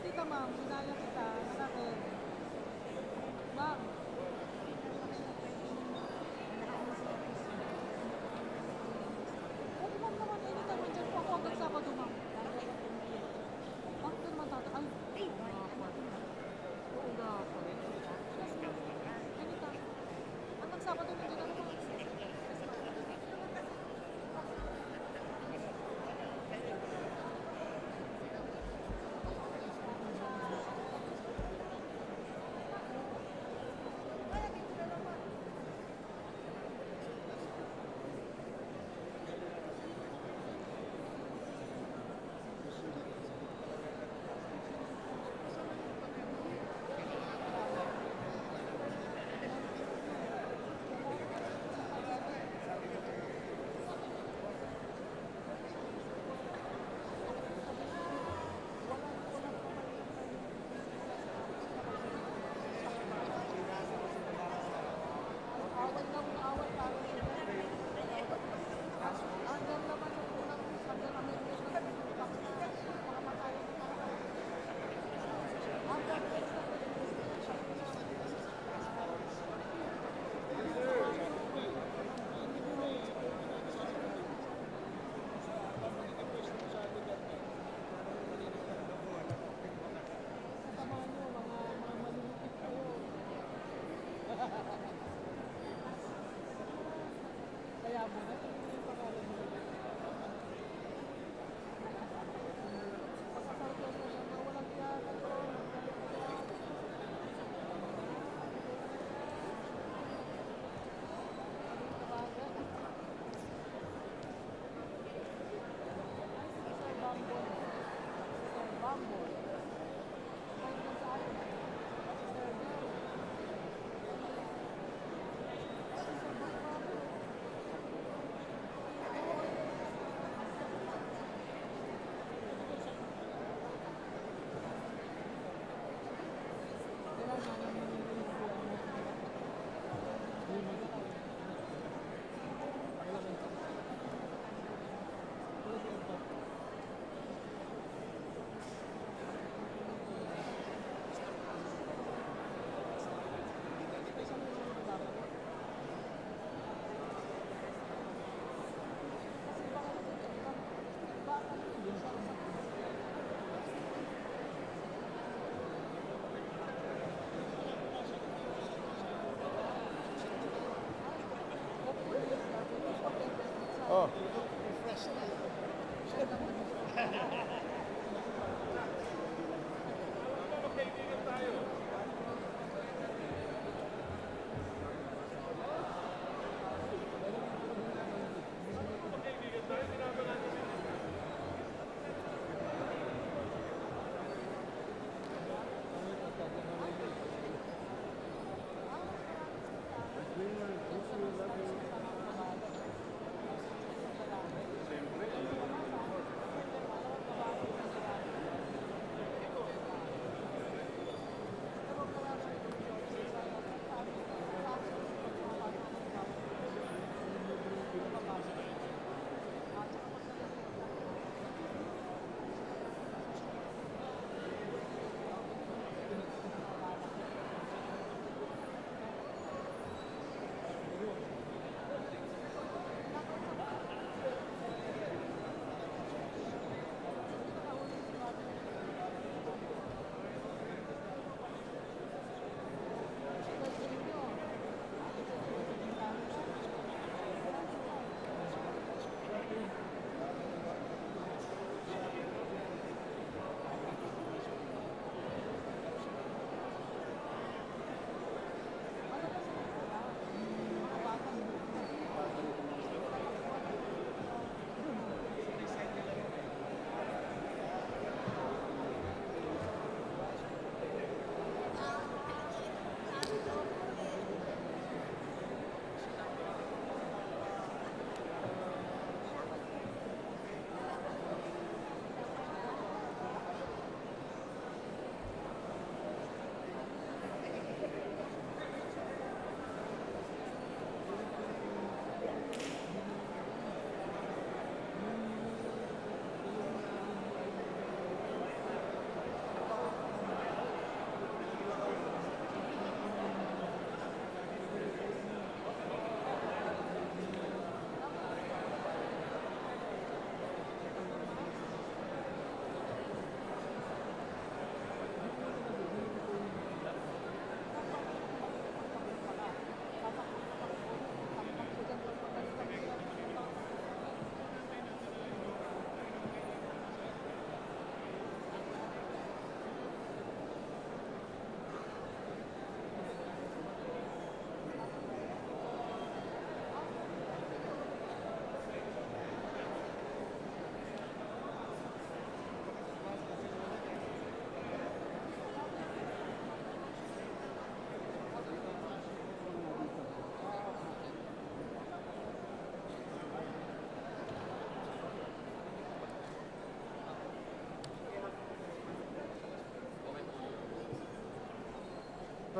Tita ma'am, ginaya kita. Nakakit. Ma'am. Oo, ma'am naman. Anytime andyan po ako hanggang Sabado, ma'am. Bakit naman tata? Ay, oo dapat. Yes, ma'am. Anytime. Hanggang Sabado nandiyan ako, ma'am. Yes, ma'am. Awal lang, awal tayo. Hanggang naman yung unang hanggang amendment ng mga matayan ng mga hanggang kasama nyo, mga malulupit kayo. Kaya mo na, yung pangalan mo. Pagkasarap ko siya na walang tiyata ko. Sir Bambo. Sir Bambo. Kahit lang sa akin. Sir Bambo. Sir Bambo. Oh.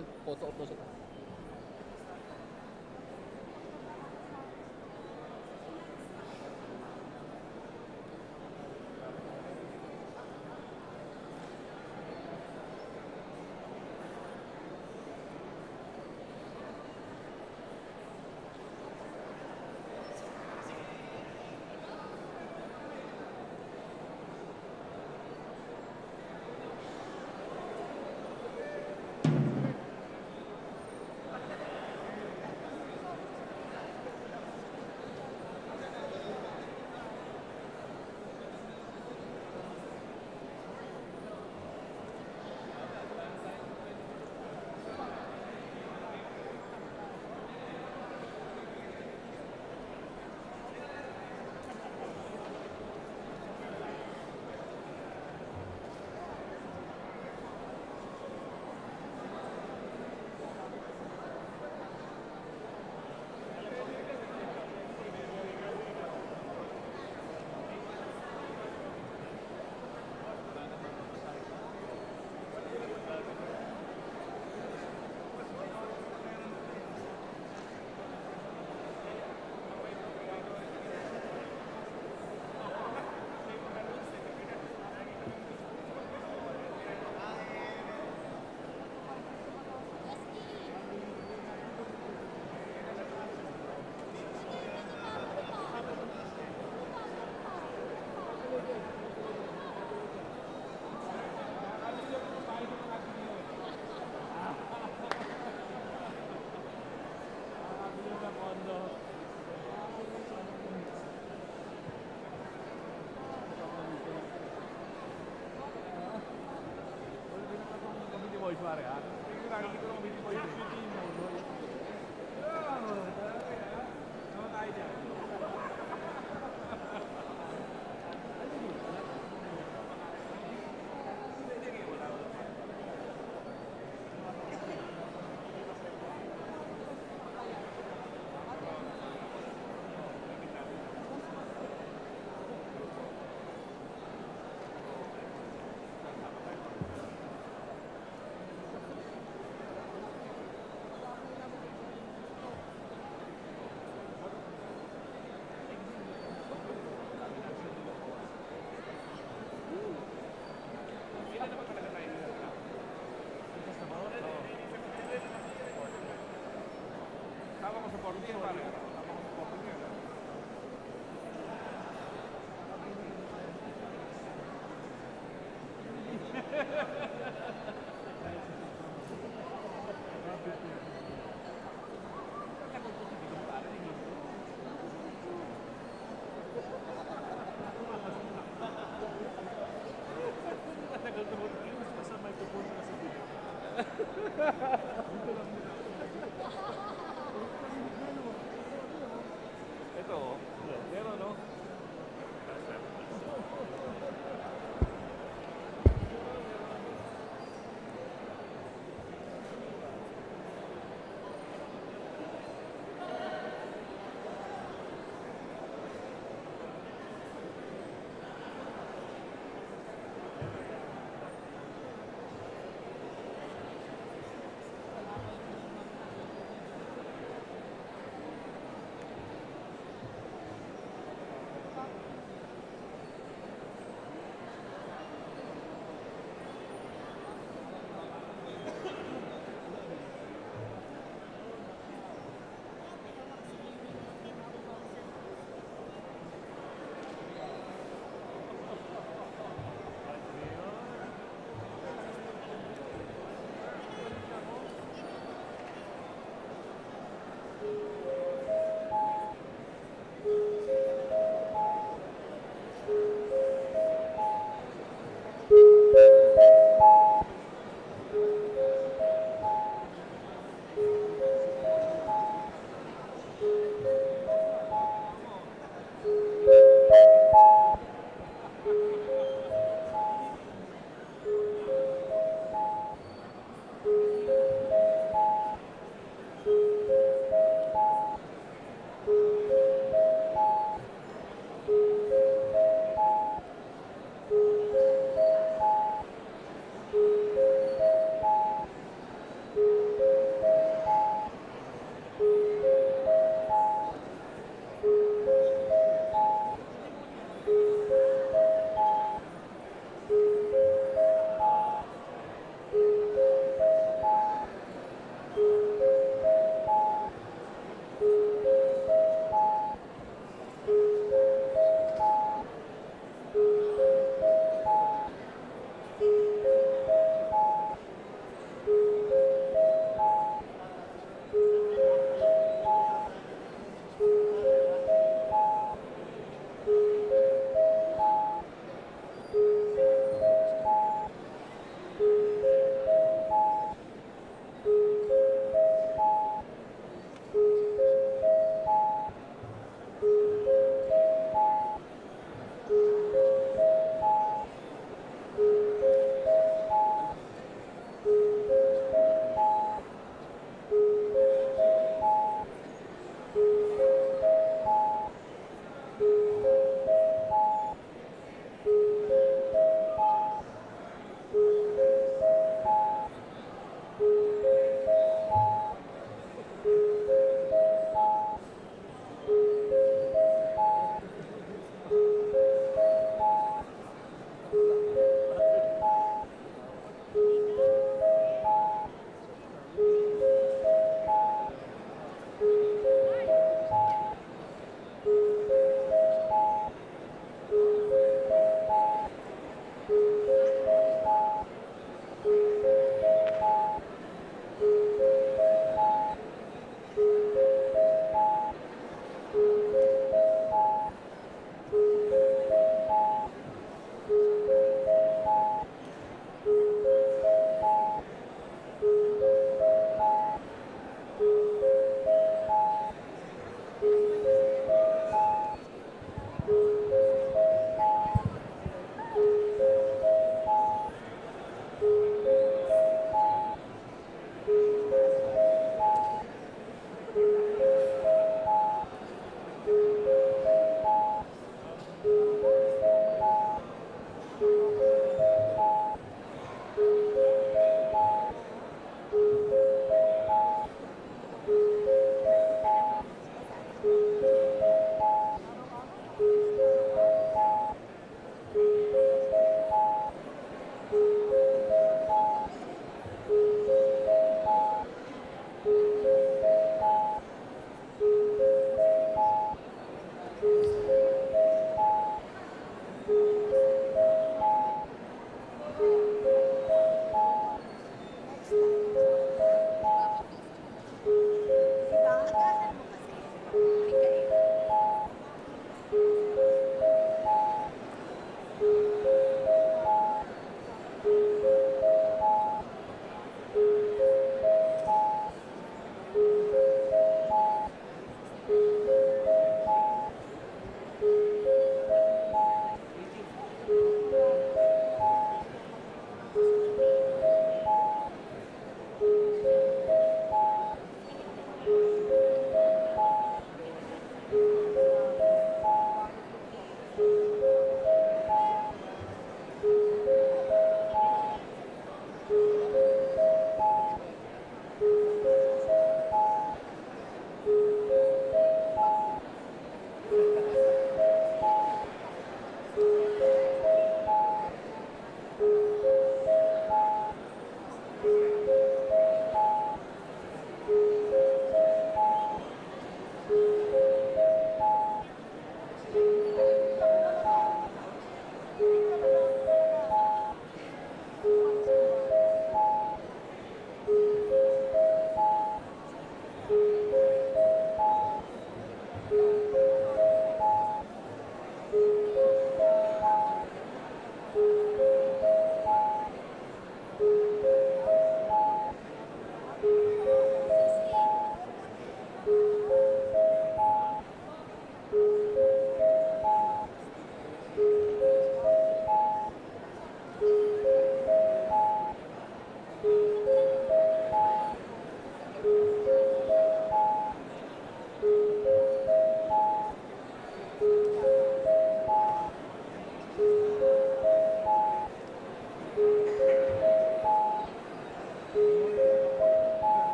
그런 foto 어떠셨?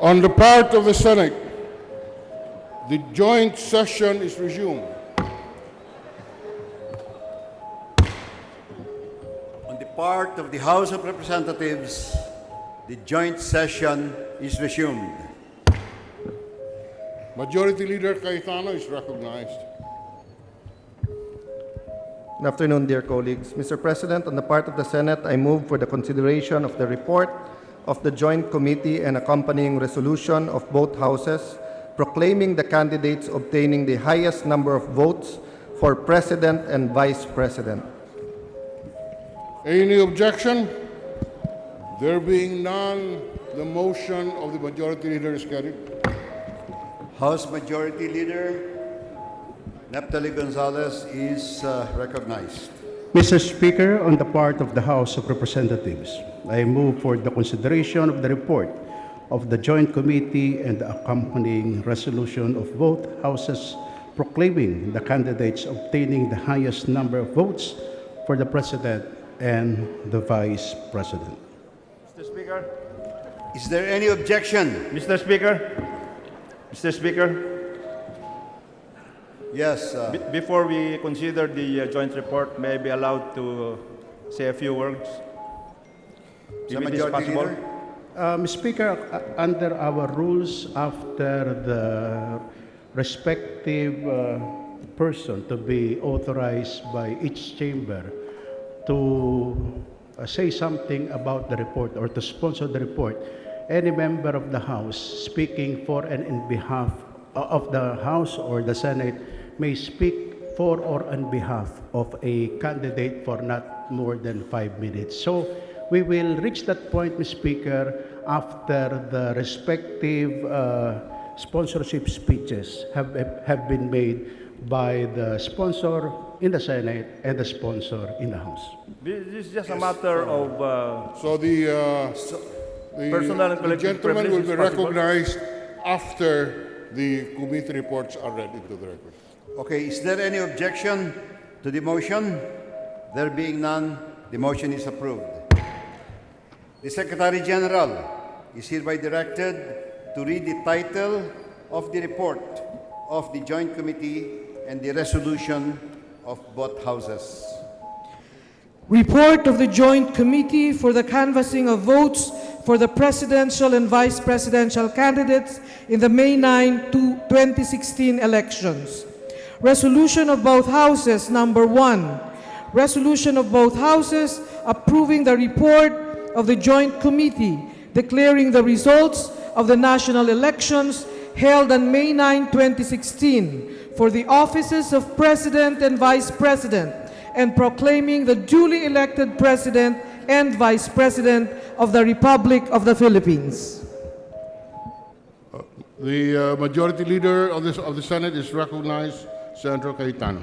On the part of the Senate, the joint session is resumed. On the part of the House of Representatives, the joint session is resumed. Majority Leader Cayetano is recognized. Good afternoon, dear colleagues. Mr. President, on the part of the Senate, I move for the consideration of the report of the Joint Committee and accompanying resolution of both houses proclaiming the candidates obtaining the highest number of votes for President and Vice President. Any objection? There being none, the motion of the Majority Leader is carried. House Majority Leader Neptali Gonzalez is recognized. Mr. Speaker, on the part of the House of Representatives, I move for the consideration of the report of the Joint Committee and the accompanying resolution of both houses proclaiming the candidates obtaining the highest number of votes for the President and the Vice President. Mr. Speaker, Is there any objection? Mr. Speaker, Mr. Speaker, Yes. before we consider the joint report, may I be allowed to say a few words? Sa If it is Majority possible. Leader? Mr. Speaker, under our rules, after the respective person to be authorized by each chamber to say something about the report or to sponsor the report, any member of the House speaking for and in behalf of the House or the Senate may speak for or on behalf of a candidate for not more than 5 minutes. So we will reach that point, Mr. Speaker, after the respective sponsorship speeches have been made by the sponsor in the Senate and the sponsor in the House. This is just a matter of So the Personal and collective gentleman will privilege be is possible. recognized after the committee reports are read into the record. Okay, is there any objection to the motion? There being none, the motion is approved. The Secretary General is hereby directed to read the title of the report of the Joint Committee and the resolution of both houses. Report of the Joint Committee for the canvassing of votes for the presidential and vice presidential candidates in the May 9, 2016 elections. Resolution of both houses, number 1. Resolution of both houses approving the report of the Joint Committee declaring the results of the national elections held on May 9, 2016 for the offices of President and Vice President and proclaiming the duly elected President and Vice President of the Republic of the Philippines. The Majority Leader of the Senate is recognized, Senator Cayetano.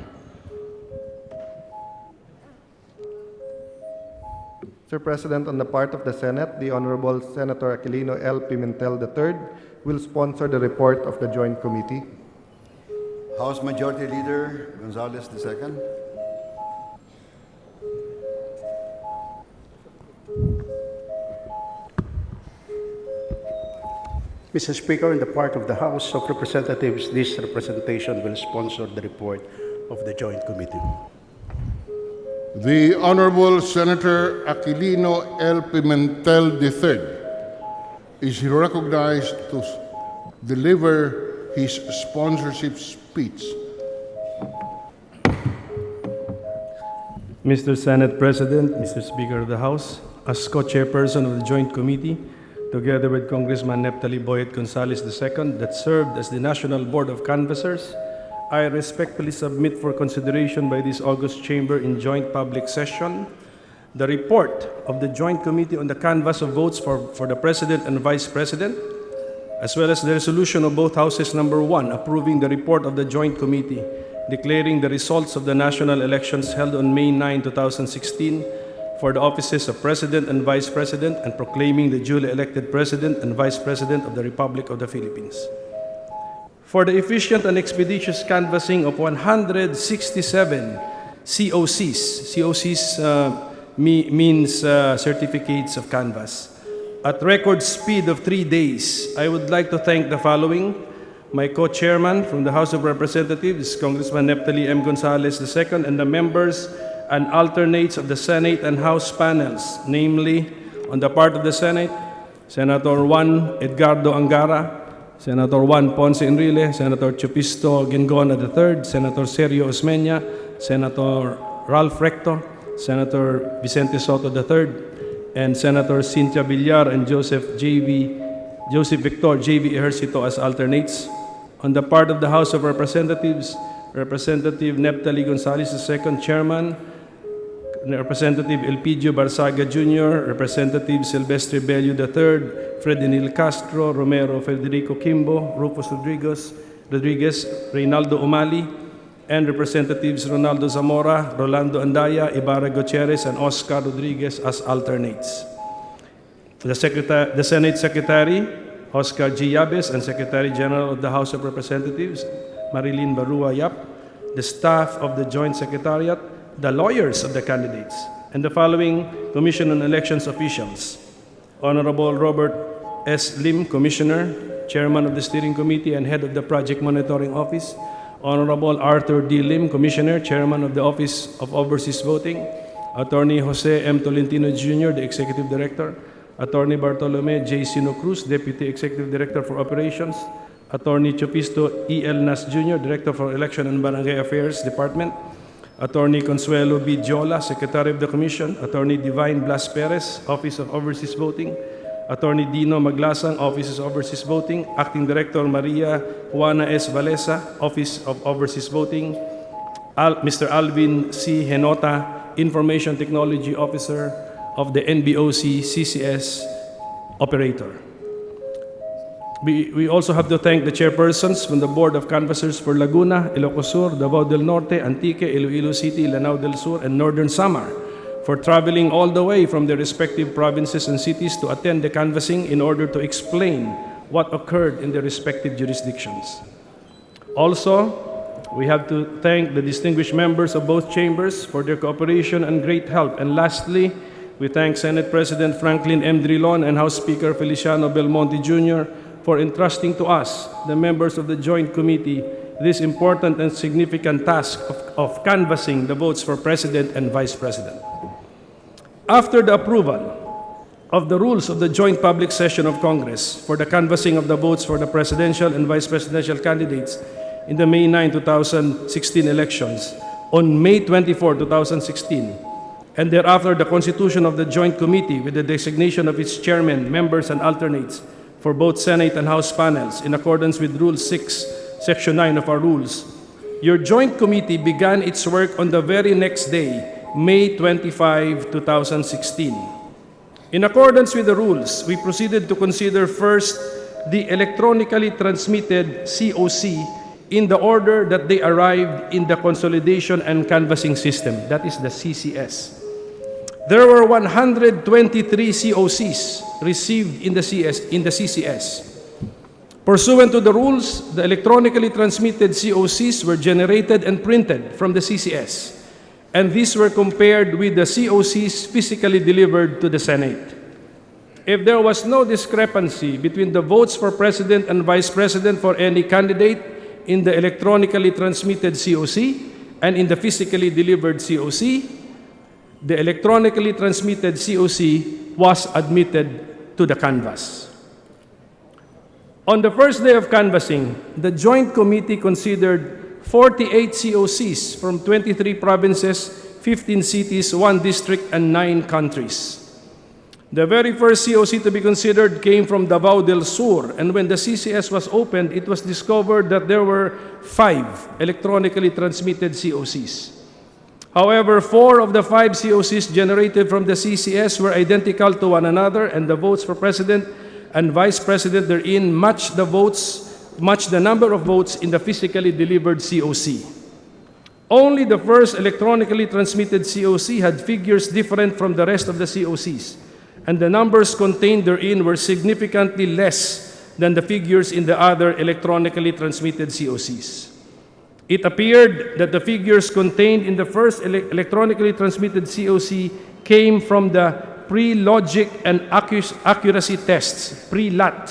Mr. President, on the part of the Senate, the Honorable Senator Aquilino L. Pimentel III will sponsor the report of the Joint Committee. House Majority Leader Gonzalez II. Mr. Speaker, on the part of the House of Representatives, this representation will sponsor the report of the Joint Committee. The Honorable Senator Aquilino L. Pimentel III is recognized to deliver his sponsorship speech. Mr. Senate President, Mr. Speaker of the House, as co-chairperson of the Joint Committee, together with Congressman Neptali Gonzalez II, that served as the National Board of Canvassers, I respectfully submit for consideration by this august chamber in joint public session the report of the Joint Committee on the canvass of votes for the President and Vice President, as well as the resolution of both houses number 1 approving the report of the Joint Committee declaring the results of the national elections held on May 9, 2016 for the offices of President and Vice President and proclaiming the duly elected President and Vice President of the Republic of the Philippines. For the efficient and expeditious canvassing of 167 COCs, COCs means certificates of canvass, at record speed of 3 days. I would like to thank the following: my co-chairman from the House of Representatives, Congressman Neptali M. Gonzalez II, and the members and alternates of the Senate and House panels, namely, on the part of the Senate, Senator Juan Edgardo Angara, Senator Juan Ponce Enrile, Senator Chupisto Gingona III, Senator Sergio Osmeña, Senator Ralph Recto, Senator Vicente Soto III, and Senator Cynthia Villar and Joseph Victor J.V. Ejercito as alternates. On the part of the House of Representatives, Representative Neptali Gonzalez II, Chairman, Representative Elpidio Barsaga Jr., Representative Silvestre Bello III, Fredinil Castro, Romero Federico Kimbo, Rufus Rodriguez, Reynaldo Umali, and Representatives Ronaldo Zamora, Rolando Andaya, Ibarra Gutierrez, and Oscar Rodriguez as alternates. The Senate Secretary, Oscar G. Yabes, and Secretary General of the House of Representatives, Marilyn Barua Yap, the staff of the Joint Secretariat, the lawyers of the candidates, and the following Commission on Elections officials: Honorable Robert S. Lim, Commissioner, Chairman of the Steering Committee and Head of the Project Monitoring Office; Honorable Arthur D. Lim, Commissioner, Chairman of the Office of Overseas Voting; Attorney Jose M. Tolentino Jr., the Executive Director; Attorney Bartolome J. Sino Cruz, Deputy Executive Director for Operations; Attorney Chupisto E. L. Nas Jr., Director for Election and Barangay Affairs Department; Attorney Consuelo B. Jola, Secretary of the Commission; Attorney Divine Blas Perez, Office of Overseas Voting; Attorney Dino Maglasang, Office of Overseas Voting; Acting Director Maria Juana S. Valesa, Office of Overseas Voting; Mr. Alvin C. Henota, Information Technology Officer of the NBOC CCS Operator. We also have to thank the chairpersons from the Board of Canvassers for Laguna, Ilocos Sur, Davao del Norte, Antique, Iloilo City, Lanao del Sur, and Northern Samar for traveling all the way from their respective provinces and cities to attend the canvassing in order to explain what occurred in their respective jurisdictions. Also, we have to thank the distinguished members of both chambers for their cooperation and great help. And lastly, we thank Senate President Franklin M. Drilon and House Speaker Feliciano Belmonte Jr. for entrusting to us, the members of the Joint Committee, this important and significant task of canvassing the votes for President and Vice President. After the approval of the rules of the Joint Public Session of Congress for the canvassing of the votes for the presidential and vice presidential candidates in the May 9, 2016 elections on May 24, 2016, and thereafter the constitution of the Joint Committee with the designation of its chairman, members, and alternates for both Senate and House panels in accordance with Rule 6, Section 9 of our rules, your Joint Committee began its work on the very next day, May 25, 2016. In accordance with the rules, we proceeded to consider first the electronically transmitted COC in the order that they arrived in the Consolidation and Canvassing System, that is the CCS. There were 123 COCs received in the CCS. Pursuant to the rules, the electronically transmitted COCs were generated and printed from the CCS, and these were compared with the COCs physically delivered to the Senate. If there was no discrepancy between the votes for President and Vice President for any candidate in the electronically transmitted COC and in the physically delivered COC, the electronically transmitted COC was admitted to the canvass. On the first day of canvassing, the Joint Committee considered 48 COCs from 23 provinces, 15 cities, 1 district, and 9 countries. The very first COC to be considered came from Davao del Sur, and when the CCS was opened, it was discovered that there were 5 electronically transmitted COCs. However, 4 of the 5 COCs generated from the CCS were identical to one another, and the votes for President and Vice President therein matched the number of votes in the physically delivered COC. Only the first electronically transmitted COC had figures different from the rest of the COCs, and the numbers contained therein were significantly less than the figures in the other electronically transmitted COCs. It appeared that the figures contained in the first electronically transmitted COC came from the pre-logic and accuracy tests, pre-LAT,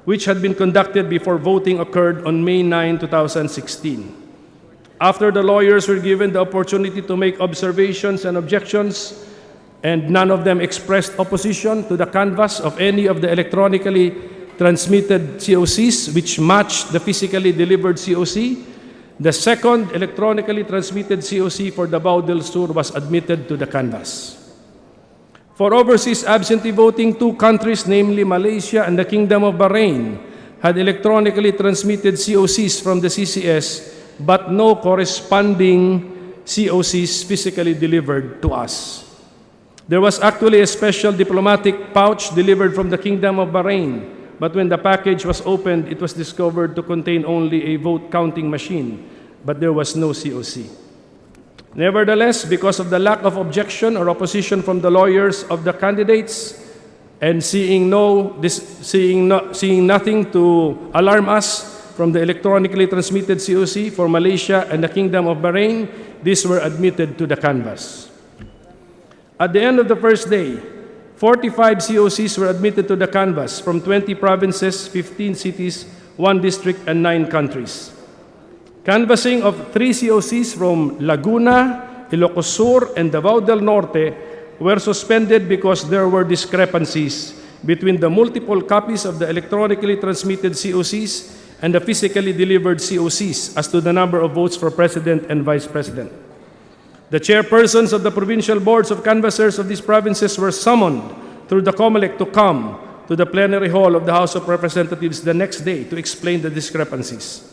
which had been conducted before voting occurred on May 9, 2016. After the lawyers were given the opportunity to make observations and objections, and none of them expressed opposition to the canvass of any of the electronically transmitted COCs which matched the physically delivered COC, the second electronically transmitted COC for Davao del Sur was admitted to the canvass. For overseas absentee voting, 2 countries, namely Malaysia and the Kingdom of Bahrain, had electronically transmitted COCs from the CCS, but no corresponding COCs physically delivered to us. There was actually a special diplomatic pouch delivered from the Kingdom of Bahrain, but when the package was opened, it was discovered to contain only a vote counting machine, but there was no COC. Nevertheless, because of the lack of objection or opposition from the lawyers of the candidates, and seeing nothing to alarm us from the electronically transmitted COC for Malaysia and the Kingdom of Bahrain, these were admitted to the canvass. At the end of the first day, 45 COCs were admitted to the canvass from 20 provinces, 15 cities, 1 district, and 9 countries. Canvassing of 3 COCs from Laguna, Ilocos Sur, and Davao del Norte were suspended because there were discrepancies between the multiple copies of the electronically transmitted COCs and the physically delivered COCs as to the number of votes for President and Vice President. The chairpersons of the provincial boards of canvassers of these provinces were summoned through the COMELEC to come to the plenary hall of the House of Representatives the next day to explain the discrepancies.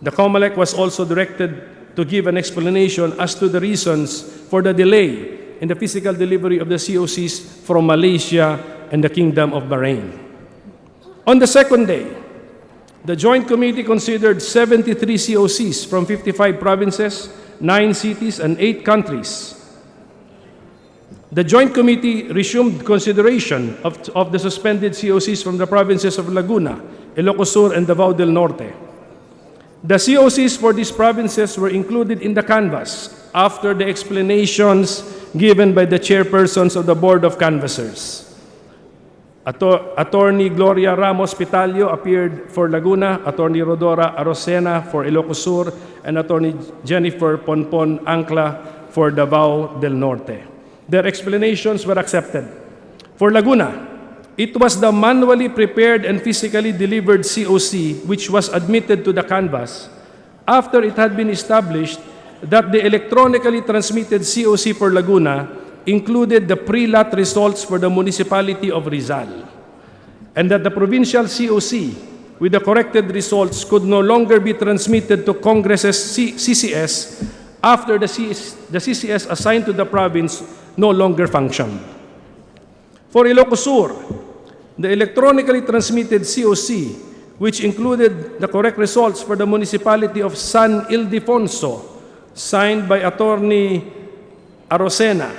The COMELEC was also directed to give an explanation as to the reasons for the delay in the physical delivery of the COCs from Malaysia and the Kingdom of Bahrain. On the second day, the Joint Committee considered 73 COCs from 55 provinces, 9 cities, and 8 countries. The Joint Committee resumed consideration of the suspended COCs from the provinces of Laguna, Ilocos Sur, and Davao del Norte. The COCs for these provinces were included in the canvass after the explanations given by the chairpersons of the Board of Canvassers. Attorney Gloria Ramos Pitalio appeared for Laguna, Attorney Rodora Arocena for Ilocos Sur, and Attorney Jennifer Ponpon Ancla for Davao del Norte. Their explanations were accepted. For Laguna, it was the manually prepared and physically delivered COC which was admitted to the canvass after it had been established that the electronically transmitted COC for Laguna included the pre-LAT results for the municipality of Rizal, and that the provincial COC with the corrected results could no longer be transmitted to Congress's CCS after the CCS assigned to the province no longer functioned. For Ilocos Sur, the electronically transmitted COC, which included the correct results for the municipality of San Ildefonso, signed by Attorney Arocena,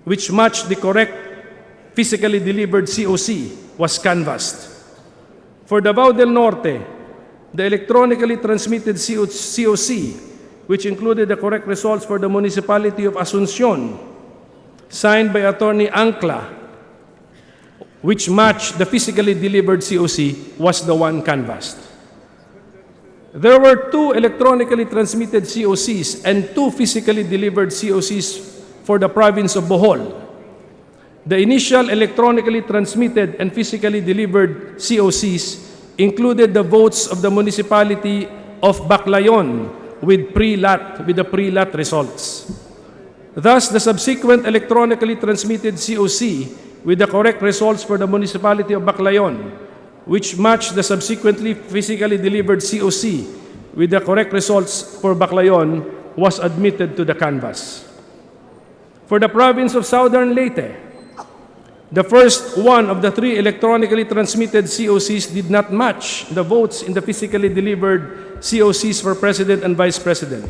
which matched the correct physically delivered COC, was canvassed. For Davao del Norte, the electronically transmitted COC, which included the correct results for the municipality of Asuncion, signed by Attorney Ancla, which matched the physically delivered COC, was the one canvassed. There were 2 electronically transmitted COCs and 2 physically delivered COCs for the province of Bohol. The initial electronically transmitted and physically delivered COCs included the votes of the municipality of Baclayon with the pre-LAT results. Thus, the subsequent electronically transmitted COC with the correct results for the municipality of Baclayon, which matched the subsequently physically delivered COC with the correct results for Baclayon, was admitted to the canvass. For the province of Southern Leyte, the first one of the 3 electronically transmitted COCs did not match the votes in the physically delivered COCs for President and Vice President.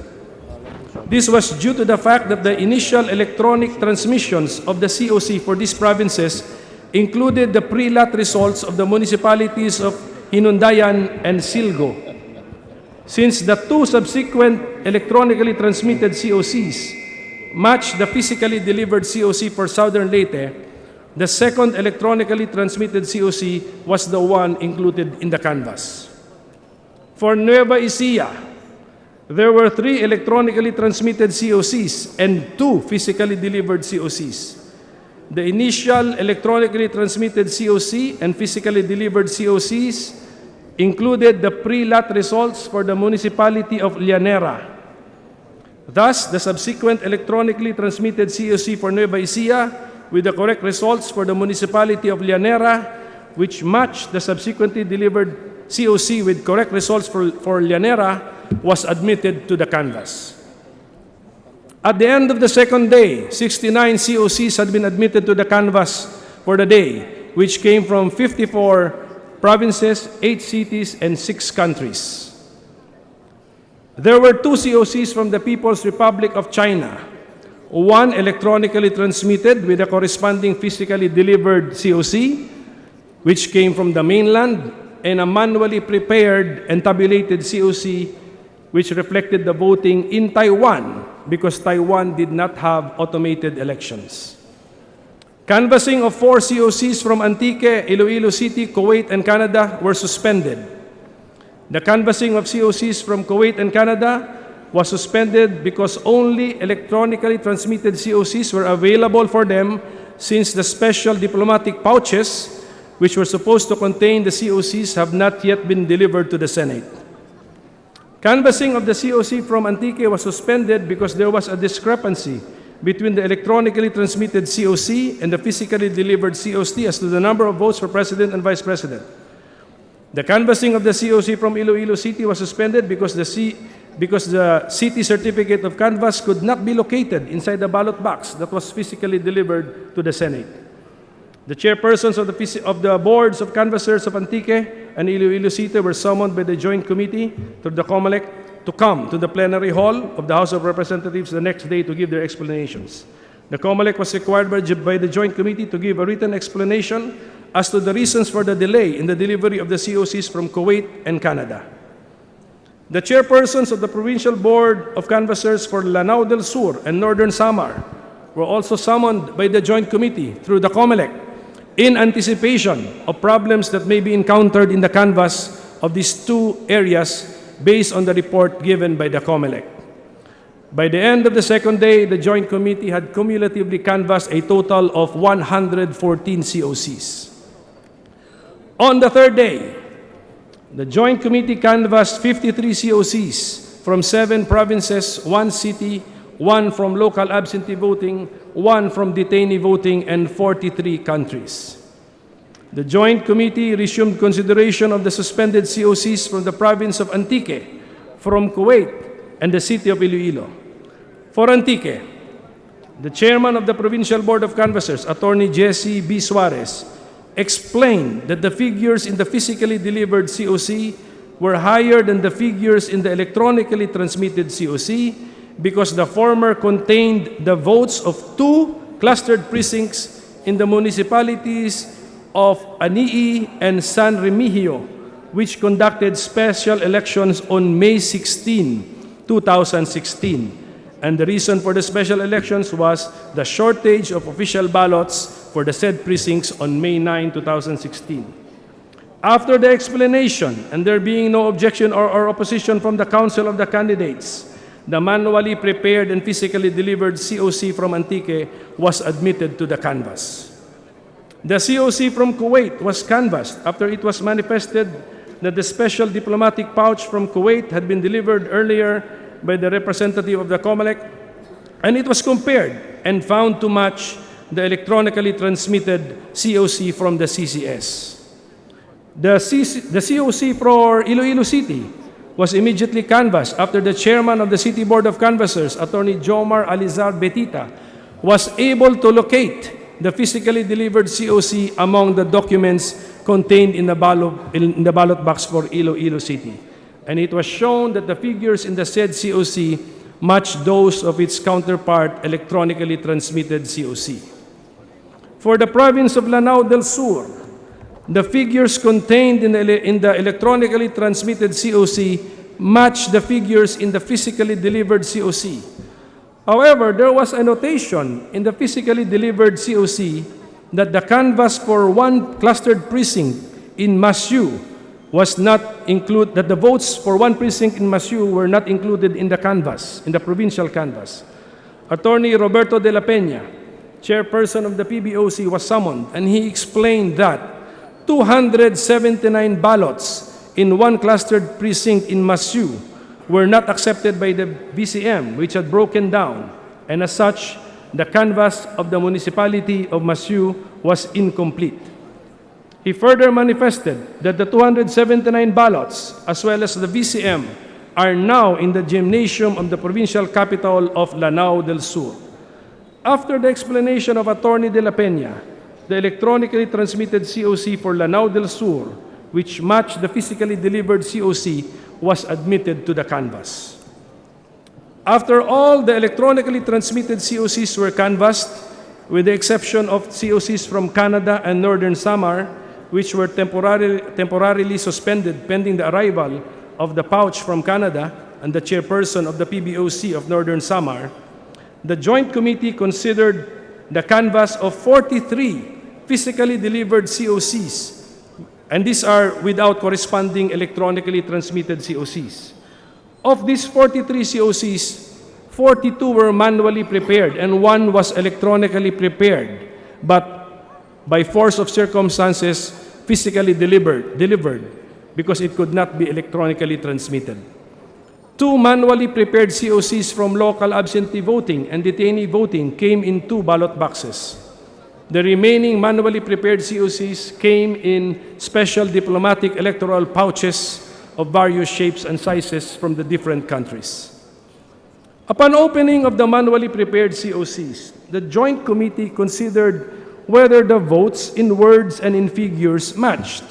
This was due to the fact that the initial electronic transmissions of the COC for these provinces included the pre-LAT results of the municipalities of Hinundayan and Silgo. Since the 2 subsequent electronically transmitted COCs matched the physically delivered COC for Southern Leyte, The second electronically transmitted COC was the one included in the canvas. For Nueva Ecija, there were 3 electronically transmitted COCs and 2 physically delivered COCs. The initial electronically transmitted COC and physically delivered COCs included the pre-lot results for the municipality of Llanera. Thus, the subsequent electronically transmitted COC for Nueva Ecija with the correct results for the municipality of Llanera, which matched the subsequently delivered COC with correct results for Llanera, was admitted to the canvas. At the end of the second day, 69 COCs had been admitted to the canvas for the day, which came from 54 provinces, 8 cities, and 6 countries. There were 2 COCs from the People's Republic of China, 1 electronically transmitted with a corresponding physically delivered COC, which came from the mainland, and a manually prepared and tabulated COC, which reflected the voting in Taiwan, because Taiwan did not have automated elections. Canvassing of 4 COCs from Antique, Iloilo City, Kuwait, and Canada were suspended. The canvassing of COCs from Kuwait and Canada was suspended because only electronically transmitted COCs were available for them, since the special diplomatic pouches, which were supposed to contain the COCs, have not yet been delivered to the Senate. Canvassing of the COC from Antique was suspended because there was a discrepancy between the electronically transmitted COC and the physically delivered COC as to the number of votes for President and Vice President. The canvassing of the COC from Iloilo City was suspended because the city certificate of canvass could not be located inside the ballot box that was physically delivered to the Senate. The chairpersons of the boards of canvassers of Antique and Iloilo City were summoned by the Joint Committee through the COMELEC to come to the plenary hall of the House of Representatives the next day to give their explanations. The COMELEC was required by the Joint Committee to give a written explanation as to the reasons for the delay in the delivery of the COCs from Kuwait and Canada. The chairpersons of the Provincial Board of Canvassers for Lanao del Sur and Northern Samar were also summoned by the Joint Committee through the COMELEC in anticipation of problems that may be encountered in the canvass of these 2 areas based on the report given by the COMELEC. By the end of the second day, the Joint Committee had cumulatively canvassed a total of 114 COCs. On the third day, the Joint Committee canvassed 53 COCs from 7 provinces, 1 city, 1 from local absentee voting, 1 from detainee voting, and 43 countries. The Joint Committee resumed consideration of the suspended COCs from the province of Antique, from Kuwait, and the city of Iloilo. For Antique, the chairman of the Provincial Board of Canvassers, Attorney Jesse B. Suarez, explained that the figures in the physically delivered COC were higher than the figures in the electronically transmitted COC because the former contained the votes of 2 clustered precincts in the municipalities of Anii and San Remigio, which conducted special elections on May 16, 2016. And the reason for the special elections was the shortage of official ballots for the said precincts on May 9, 2016. After the explanation, and there being no objection or opposition from the council of the candidates, the manually prepared and physically delivered COC from Antique was admitted to the canvass. The COC from Kuwait was canvassed after it was manifested that the special diplomatic pouch from Kuwait had been delivered earlier by the representative of the COMELEC, and it was compared and found to match the electronically transmitted COC from the CCS. The COC for Iloilo City was immediately canvassed after the chairman of the City Board of Canvassers, Attorney Jomar Alizar Betita, was able to locate the physically delivered COC among the documents contained in the ballot box for Iloilo City. And it was shown that the figures in the said COC matched those of its counterpart electronically transmitted COC. For the province of Lanao del Sur, the figures contained in the electronically transmitted COC matched the figures in the physically delivered COC. However, there was a notation in the physically delivered COC that the canvass for one clustered precinct in Masyu was not included, that the votes for one precinct in Masyu were not included in the canvass, in the provincial canvass. Attorney Roberto de la Peña, chairperson of the PBOC, was summoned, and he explained that 279 ballots in one clustered precinct in Masyu were not accepted by the VCM, which had broken down, and as such, the canvass of the municipality of Masyu was incomplete. He further manifested that the 279 ballots, as well as the VCM, are now in the gymnasium of the provincial capital of Lanao del Sur. After the explanation of Attorney de la Peña, the electronically transmitted COC for Lanao del Sur, which matched the physically delivered COC, was admitted to the canvass. After all the electronically transmitted COCs were canvassed, with the exception of COCs from Canada and Northern Samar, which were temporarily suspended pending the arrival of the pouch from Canada and the chairperson of the PBOC of Northern Samar, the Joint Committee considered the canvass of 43 physically delivered COCs, and these are without corresponding electronically transmitted COCs. Of these 43 COCs, 42 were manually prepared and one was electronically prepared, but by force of circumstances, physically delivered because it could not be electronically transmitted. 2 manually prepared COCs from local absentee voting and detainee voting came in 2 ballot boxes. The remaining manually prepared COCs came in special diplomatic electoral pouches of various shapes and sizes from the different countries. Upon opening of the manually prepared COCs, the Joint Committee considered whether the votes in words and in figures matched,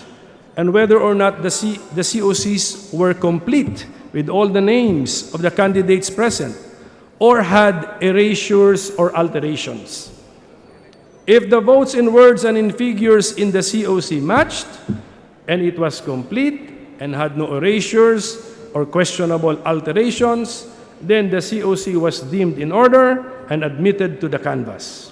and whether or not the COCs were complete with all the names of the candidates present, or had erasures or alterations. If the votes in words and in figures in the COC matched, and it was complete and had no erasures or questionable alterations, then the COC was deemed in order and admitted to the canvass.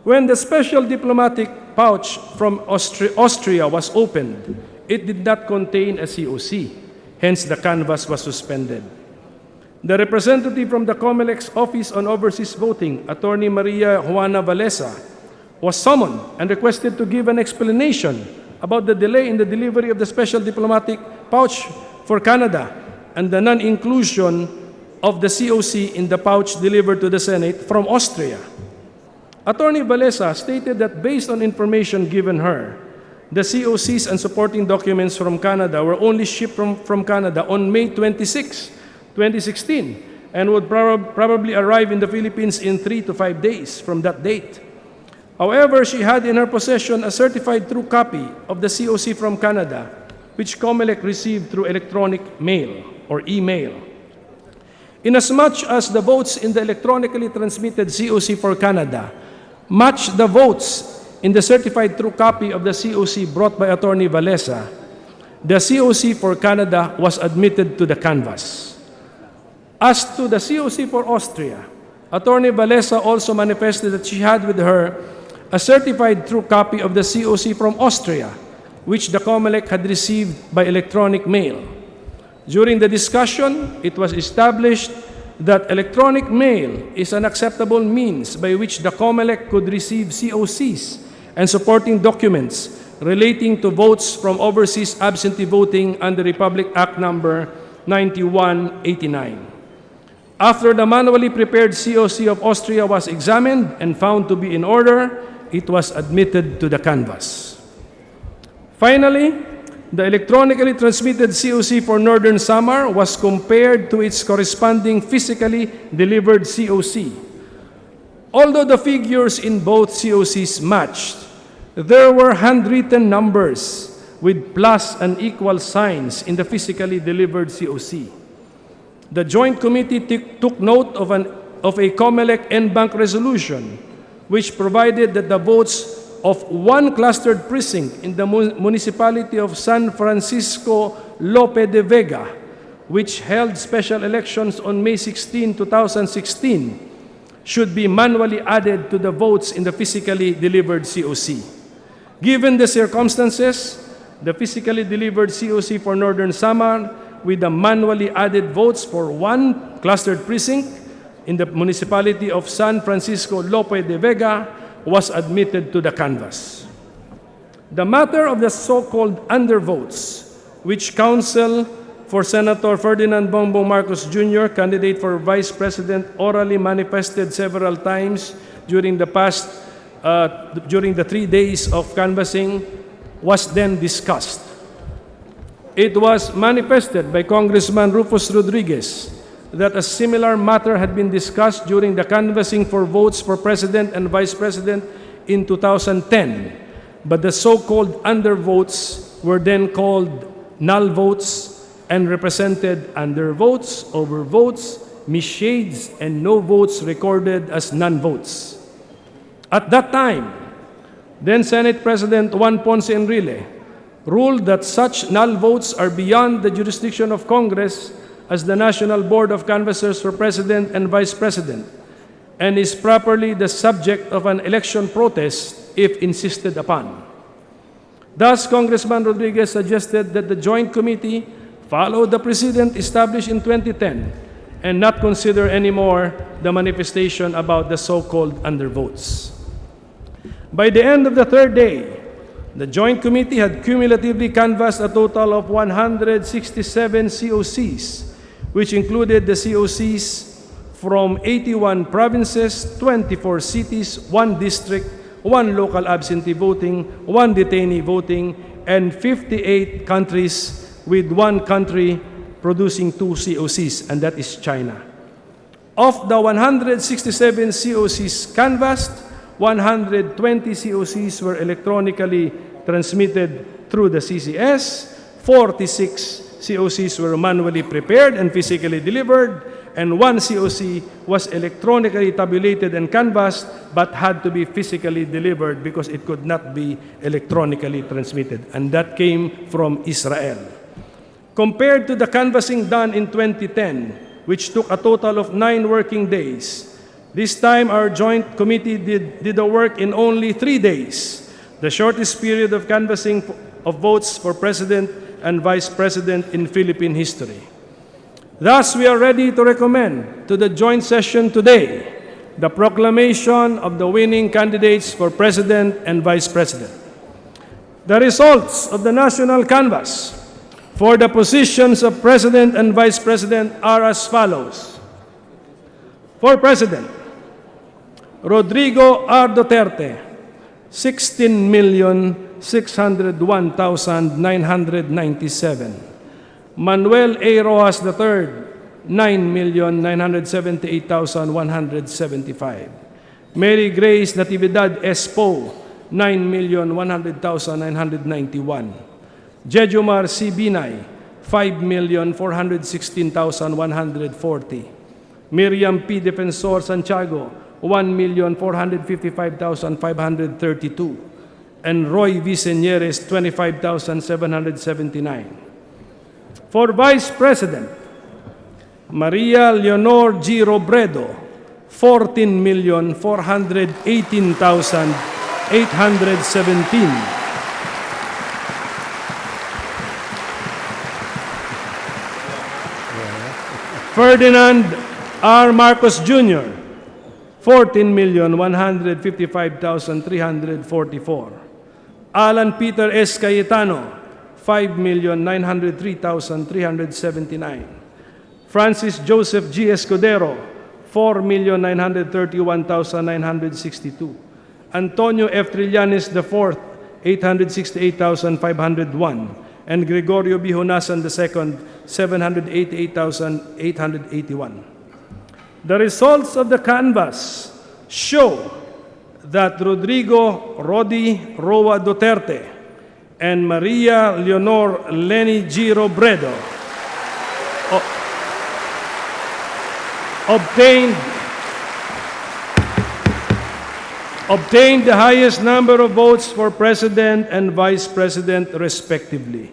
When the special diplomatic pouch from Austria was opened, it did not contain a COC, hence the canvass was suspended. The representative from the COMELEC's Office on Overseas Voting, Attorney Maria Juana Valesa, was summoned and requested to give an explanation about the delay in the delivery of the special diplomatic pouch for Canada and the non-inclusion of the COC in the pouch delivered to the Senate from Austria. Attorney Valesa stated that based on information given her, the COCs and supporting documents from Canada were only shipped from Canada on May 26, 2016, and would probably arrive in the Philippines in 3 to 5 days from that date. However, she had in her possession a certified true copy of the COC from Canada, which COMELEC received through electronic mail or email. Inasmuch as the votes in the electronically transmitted COC for Canada match the votes in the certified true copy of the COC brought by Attorney Valesa, the COC for Canada was admitted to the canvass. As to the COC for Austria, Attorney Valesa also manifested that she had with her a certified true copy of the COC from Austria, which the COMELEC had received by electronic mail. During the discussion, it was established that electronic mail is an acceptable means by which the COMELEC could receive COCs and supporting documents relating to votes from overseas absentee voting under Republic Act Number 9189. After the manually prepared COC of Austria was examined and found to be in order, it was admitted to the canvass. Finally, the electronically transmitted COC for Northern Samar was compared to its corresponding physically delivered COC. Although the figures in both COCs matched, there were handwritten numbers with plus and equal signs in the physically delivered COC. The Joint Committee took note of a COMELEC en-banc resolution which provided that the votes of one clustered precinct in the municipality of San Francisco Lope de Vega, which held special elections on May 16, 2016, should be manually added to the votes in the physically delivered COC. Given the circumstances, the physically delivered COC for Northern Samar with the manually added votes for one clustered precinct in the municipality of San Francisco Lope de Vega was admitted to the canvass. The matter of the so-called undervotes, which Counsel for Senator Ferdinand Bongbong Marcos Jr., candidate for Vice President, orally manifested several times during the 3 days of canvassing, was then discussed. It was manifested by Congressman Rufus Rodriguez that a similar matter had been discussed during the canvassing for votes for President and Vice President in 2010, but the so-called undervotes were then called null votes and represented undervotes, overvotes, misshades, and no votes recorded as non-votes. At that time, then Senate President Juan Ponce Enrile ruled that such null votes are beyond the jurisdiction of Congress as the National Board of Canvassers for President and Vice President, and is properly the subject of an election protest if insisted upon. Thus, Congressman Rodriguez suggested that the Joint Committee follow the precedent established in 2010 and not consider anymore the manifestation about the so-called undervotes. By the end of the third day, the Joint Committee had cumulatively canvassed a total of 167 COCs, which included the COCs from 81 provinces, 24 cities, 1 district, 1 local absentee voting, 1 detainee voting, and 58 countries, with 1 country producing 2 COCs, and that is China. Of the 167 COCs canvassed, 120 COCs were electronically transmitted through the CCS, 46 COCs were manually prepared and physically delivered, and 1 COC was electronically tabulated and canvassed but had to be physically delivered because it could not be electronically transmitted, and that came from Israel. Compared to the canvassing done in 2010, which took a total of 9 working days, this time our Joint Committee did the work in only 3 days, the shortest period of canvassing of votes for President and Vice President in Philippine history. Thus, we are ready to recommend to the joint session today the proclamation of the winning candidates for President and Vice President. The results of the national canvass for the positions of President and Vice President are as follows. For President, Rodrigo R. Duterte, 16,601,997. Manuel A. Rojas III, 9,978,175. Mary Grace Natividad Espo, 9,100,991. Jejomar C. Binay, 5,416,140. Miriam P. Defensor Santiago, 1,455,532. And Roy V. Señeres, 25,779. For Vice President, Maria Leonor G. Robredo, 14,418,817. Ferdinand R. Marcos Jr., 14,155,344. Alan Peter S. Cayetano, 5,903,379. Francis Joseph G. Escudero, 4,931,962. Antonio F. Trillanes IV, 868,501. And Gregorio B. Honasan II, 788,881. The results of the canvass show that Rodrigo Rodi Roa Duterte and Maria Leonor Lenny G. Robredo obtained the highest number of votes for President and Vice President, respectively.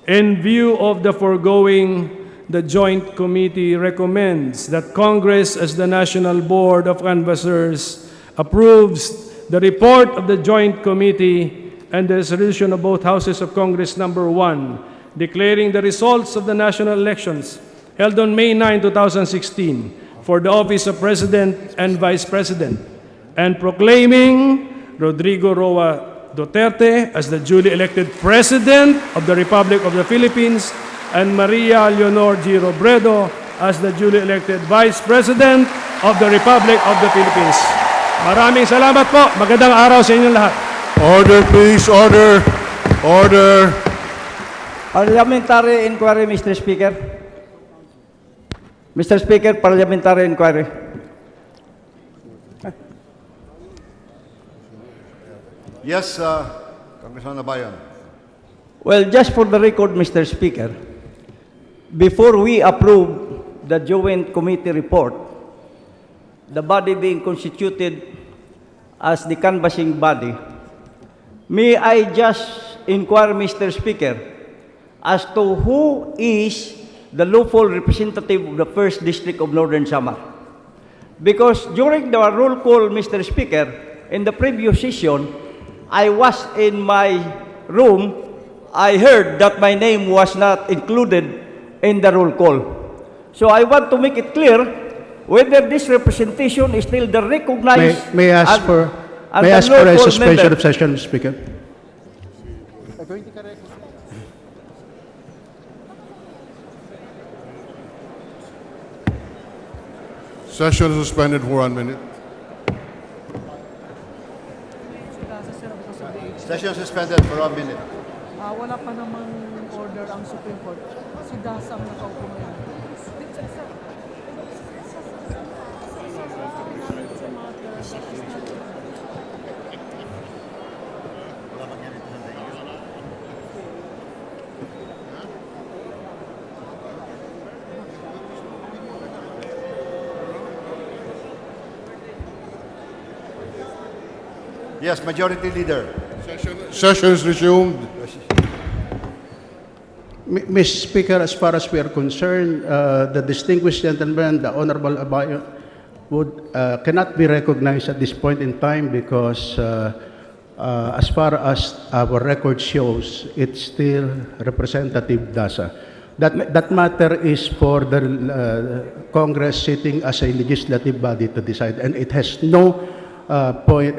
In view of the foregoing, the Joint Committee recommends that Congress, as the National Board of Canvassers, approves the report of the Joint Committee and the resolution of both Houses of Congress number 1, declaring the results of the national elections held on May 9, 2016, for the office of President and Vice President, and proclaiming Rodrigo Roa Duterte as the duly elected President of the Republic of the Philippines and Maria Leonor G. Robredo as the duly elected Vice President of the Republic of the Philippines. Maraming salamat po. Magandang araw sa inyong lahat. Order, please. Order. Order. Parliamentary inquiry, Mr. Speaker. Mr. Speaker, parliamentary inquiry. Yes, Congressman Abayon. Well, just for the record, Mr. Speaker, before we approve the joint committee report, the body being constituted as the canvassing body, may I just inquire, Mr. Speaker, as to who is the lawful representative of the 1st District of Northern Samar? Because during the roll call, Mr. Speaker, in the previous session, I was in my room, I heard that my name was not included in the roll call. So I want to make it clear whether this representation is still the recognized May I ask for a suspension of session, Mr. Speaker? Session suspended for 1 minute. Session suspended for 1 minute. Wala pa namang order ang Supreme Court. Si Dasang nakaupo na yan. Yes, Majority Leader. Session is resumed. Mr. Speaker, as far as we are concerned, the distinguished gentleman, the Honorable Abayo, cannot be recognized at this point in time because as far as our record shows, it's still Representative Dasa. That matter is for the Congress sitting as a legislative body to decide, and it has no point.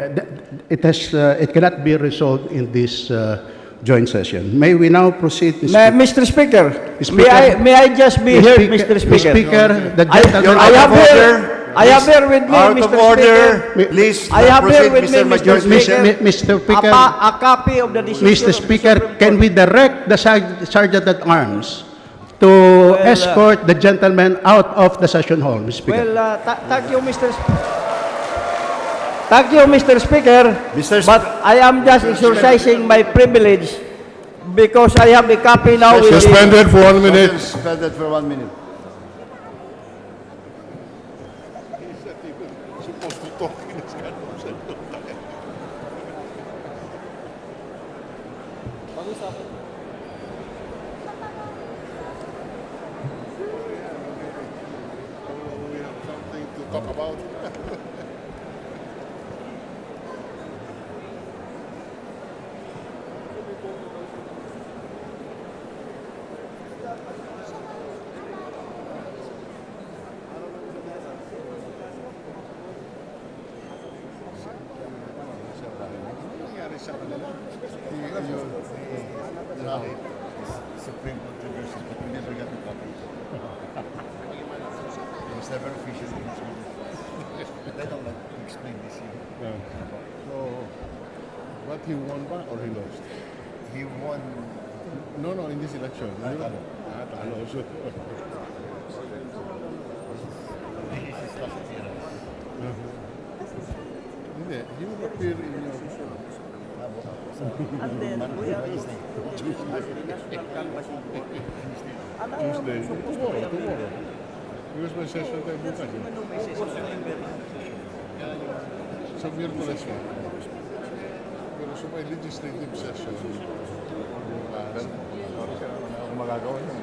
It cannot be resolved in this joint session. May we now proceed, Mr. Speaker, Speaker, may I just be heard, Mr. Speaker? Speaker, the gentleman. I have here with me, Out Mr. of order. Speaker. Please I have here proceed, with me, Mr. Majority. Mr. Speaker, A copy of the decision. Mr. of the Speaker, Supreme can Court. we direct the Sergeant at Arms to escort the gentleman out of the session hall, Mr. Speaker? Well, thank you, Thank you, Mr. Speaker. But I am just exercising my privilege because I have a copy now with Suspended for 1 minute. Session suspended for 1 minute. We have something to talk about. Supreme controversies, but we never got the copy. It was never officially included. They don't like to explain this here. So, what he won back or he lost? He won. No, in this election. Talo. Talo. So, This is last year. hindi, he will appear in your Tuesday. Tomorrow. Because may session tayo bukas. Sa Miyerkules mo. Pero sa may legislative session, bukas. Pero ako magagawa yun.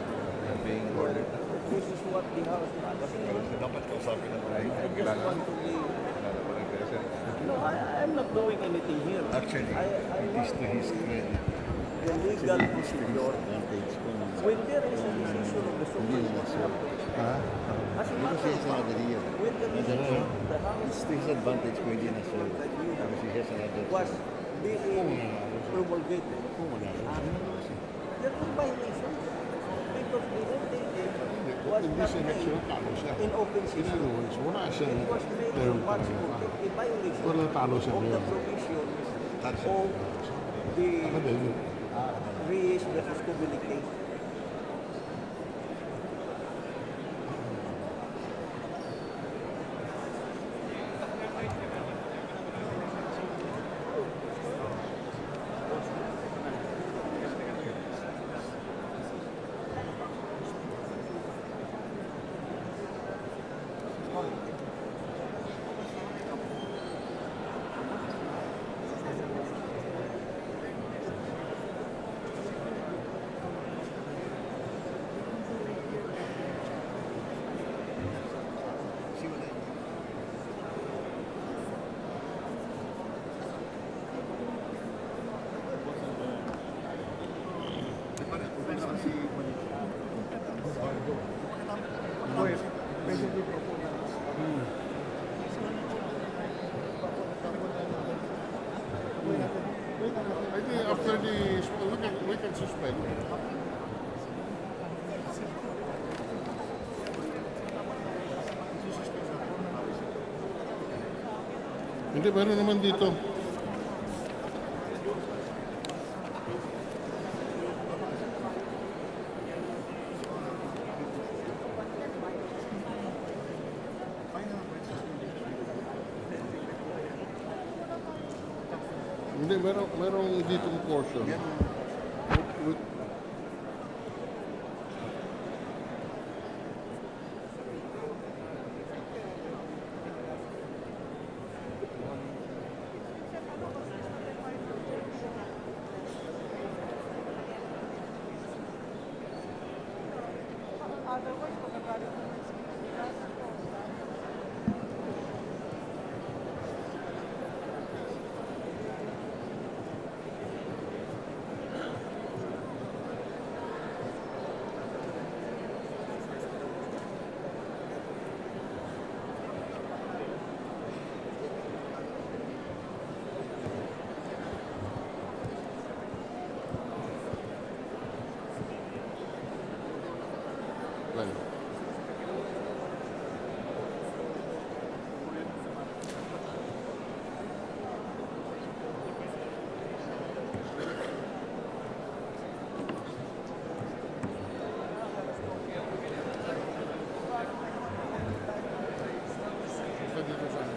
Being ordered. This is what the House wants. Dapat kausapin ng I just want to be... No, I'm not doing anything here. Actually, I it is to his credit. the legal procedure. Advantage kung When there is a decision of the Supreme Court, as a matter of fact, when the decision of the House It's to his advantage kung hindi na sir. that you Because he has another was being promulgated, Kung wala na. there were violations because the undertaking was In not this election, made talo siya. in open In session. other words, wala siyang It was made term in much talaga. more a violation Wala talo siya of the ngayon. provision That's of the Ako din. Reyes versus Cubili case. I think after we can suspend. Hindi, meron naman dito. Hindi, merong ditong portion. With- Right. Basta dito sa ano.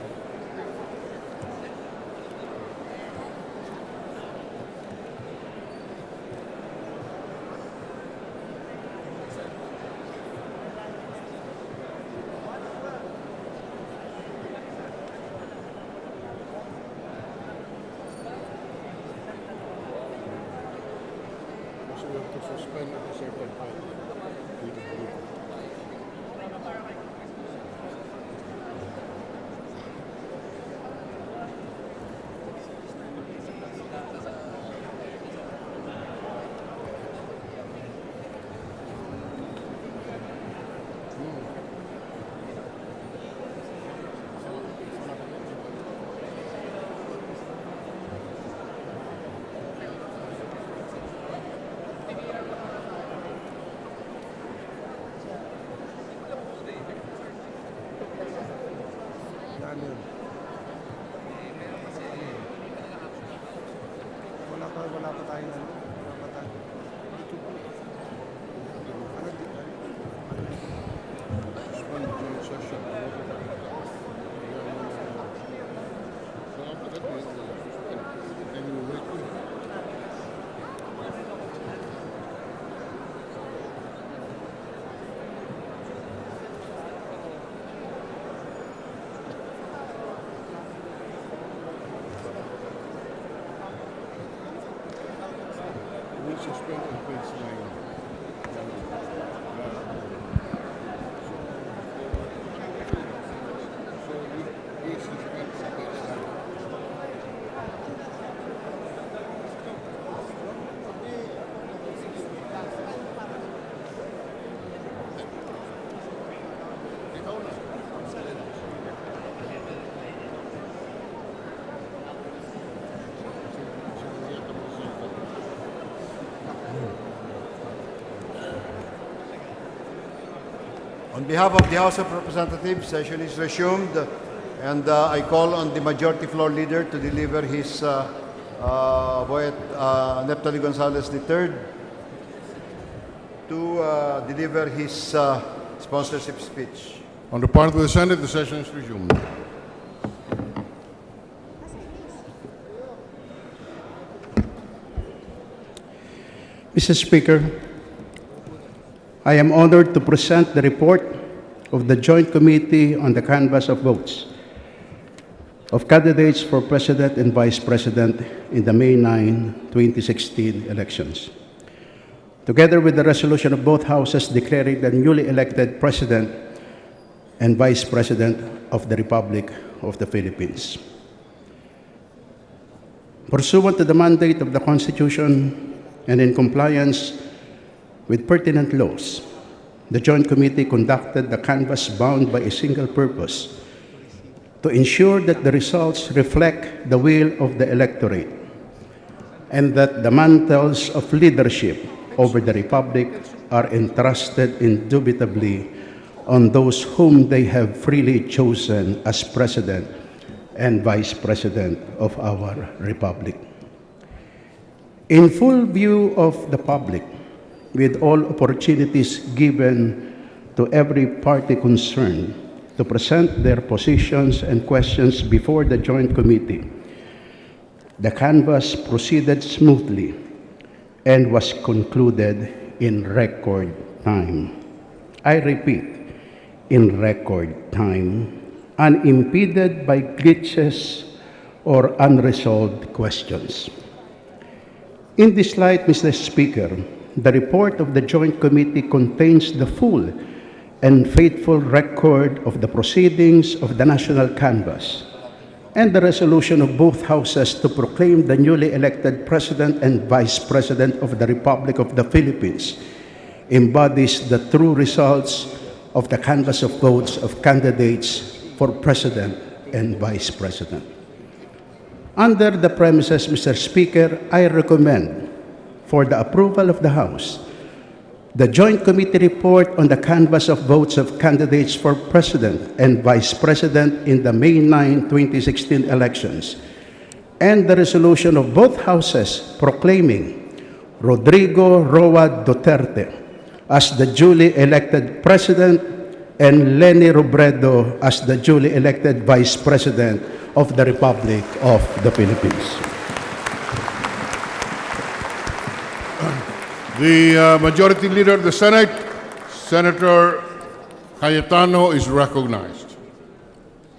Kasi we have to suspend at a certain time. Dito, dito. Wala pa tayo na. Wala pa tayo. Suspend joint session. So after that, we suspend. Then we wait. We suspend on page 9. On behalf of the House of Representatives, session is resumed, and I call on the Majority Floor Leader to deliver his Neptali Gonzalez III to deliver his sponsorship speech. On the part of the Senate, the session is resumed. Mr. Speaker, I am honored to present the report of the Joint Committee on the Canvass of Votes of candidates for President and Vice President in the May 9, 2016 elections, together with the resolution of both houses declaring the newly elected President and Vice President of the Republic of the Philippines. Pursuant to the mandate of the Constitution and in compliance with pertinent laws, the Joint Committee conducted the canvass bound by a single purpose: to ensure that the results reflect the will of the electorate and that the mantles of leadership over the Republic are entrusted indubitably on those whom they have freely chosen as President and Vice President of our Republic. In full view of the public, with all opportunities given to every party concerned to present their positions and questions before the Joint Committee, the canvass proceeded smoothly and was concluded in record time. I repeat, in record time, unimpeded by glitches or unresolved questions. In this light, Mr. Speaker, the report of the Joint Committee contains the full and faithful record of the proceedings of the National Canvass and the resolution of both houses to proclaim the newly elected President and Vice President of the Republic of the Philippines embodies the true results of the canvass of votes of candidates for President and Vice President. Under the premises, Mr. Speaker, I recommend for the approval of the House the Joint Committee report on the canvass of votes of candidates for President and Vice President in the May 9, 2016 elections, and the resolution of both Houses proclaiming Rodrigo Roa Duterte as the duly elected President and Leni Robredo as the duly elected Vice President of the Republic of the Philippines. The Majority Leader of the Senate, Senator Cayetano, is recognized.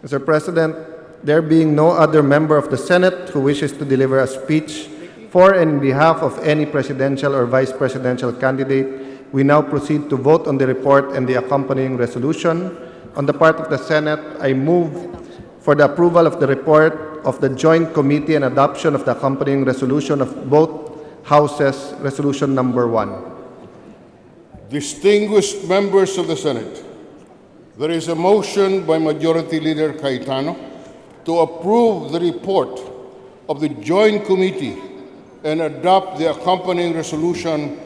Mr. President, there being no other member of the Senate who wishes to deliver a speech for and in behalf of any presidential or vice presidential candidate, we now proceed to vote on the report and the accompanying resolution. On the part of the Senate, I move for the approval of the report of the Joint Committee and adoption of the accompanying resolution of both Houses, Resolution Number 1. Distinguished members of the Senate, there is a motion by Majority Leader Cayetano to approve the report of the Joint Committee and adopt the accompanying resolution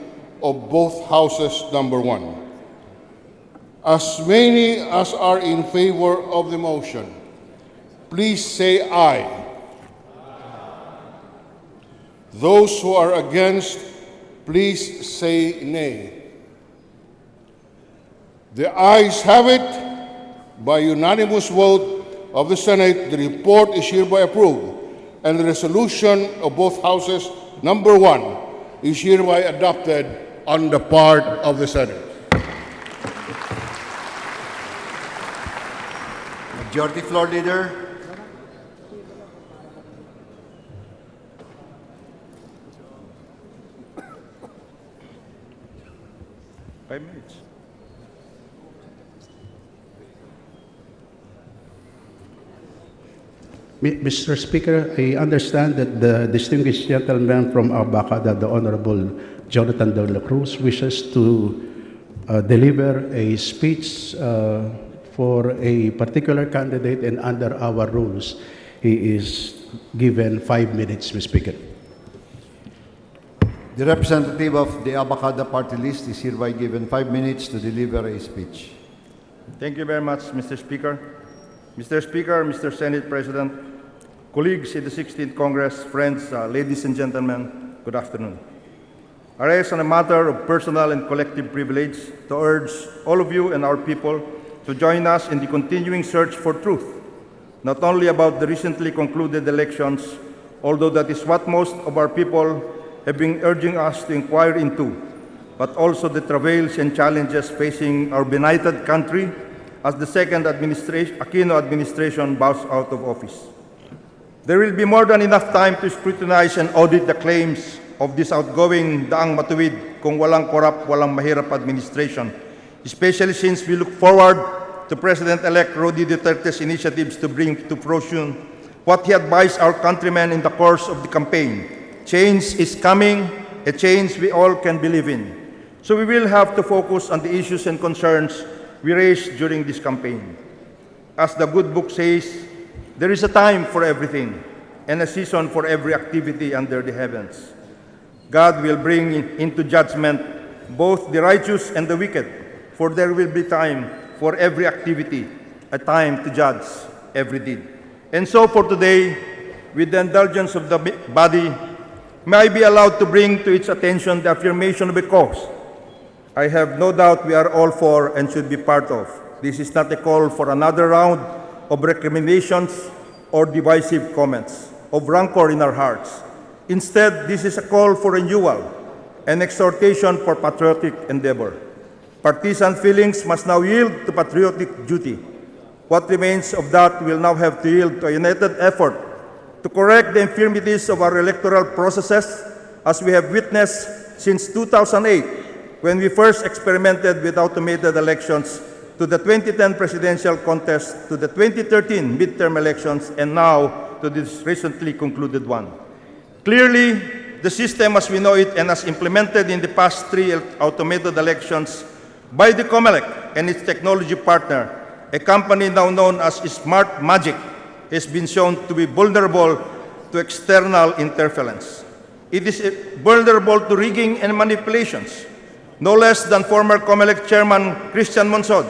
of both Houses Number 1. As many as are in favor of the motion, please say aye. Those who are against, please say nay. The ayes have it. By unanimous vote of the Senate, the report is hereby approved, and the resolution of both Houses Number 1 is hereby adopted on the part of the Senate. Majority Floor Leader. Mr. Speaker, I understand that the distinguished gentleman from Abacada, the Honorable Jonathan De La Cruz, wishes to deliver a speech for a particular candidate, and under our rules, he is given 5 minutes, Mr. Speaker. The representative of the Abacada party list is hereby given 5 minutes to deliver a speech. Thank you very much, Mr. Speaker. Mr. Speaker, Mr. Senate President, colleagues in the 16th Congress, friends, ladies and gentlemen, good afternoon. I rise on a matter of personal and collective privilege to urge all of you and our people to join us in the continuing search for truth, not only about the recently concluded elections, although that is what most of our people have been urging us to inquire into, but also the travails and challenges facing our benighted country as the second Aquino administration bows out of office. There will be more than enough time to scrutinize and audit the claims of this outgoing daang matuwid kung walang korap, walang mahirap administration, especially since we look forward to President-elect Rodi Duterte's initiatives to bring to fruition what he advised our countrymen in the course of the campaign. Change is coming, a change we all can believe in. So we will have to focus on the issues and concerns we raised during this campaign. As the good book says, there is a time for everything and a season for every activity under the heavens. God will bring into judgment both the righteous and the wicked, for there will be time for every activity, a time to judge every deed. And so for today, with the indulgence of the body, may I be allowed to bring to its attention the affirmation of a cause I have no doubt we are all for and should be part of. This is not a call for another round of recriminations or divisive comments, of rancor in our hearts. Instead, this is a call for renewal, an exhortation for patriotic endeavor. Partisan feelings must now yield to patriotic duty. What remains of that will now have to yield to a united effort to correct the infirmities of our electoral processes, as we have witnessed since 2008, when we first experimented with automated elections, to the 2010 presidential contest, to the 2013 midterm elections, and now to this recently concluded one. Clearly, the system as we know it and as implemented in the past 3 automated elections by the COMELEC and its technology partner, a company now known as Smart Magic, has been shown to be vulnerable to external interference. It is vulnerable to rigging and manipulations. No less than former COMELEC Chairman Christian Monsod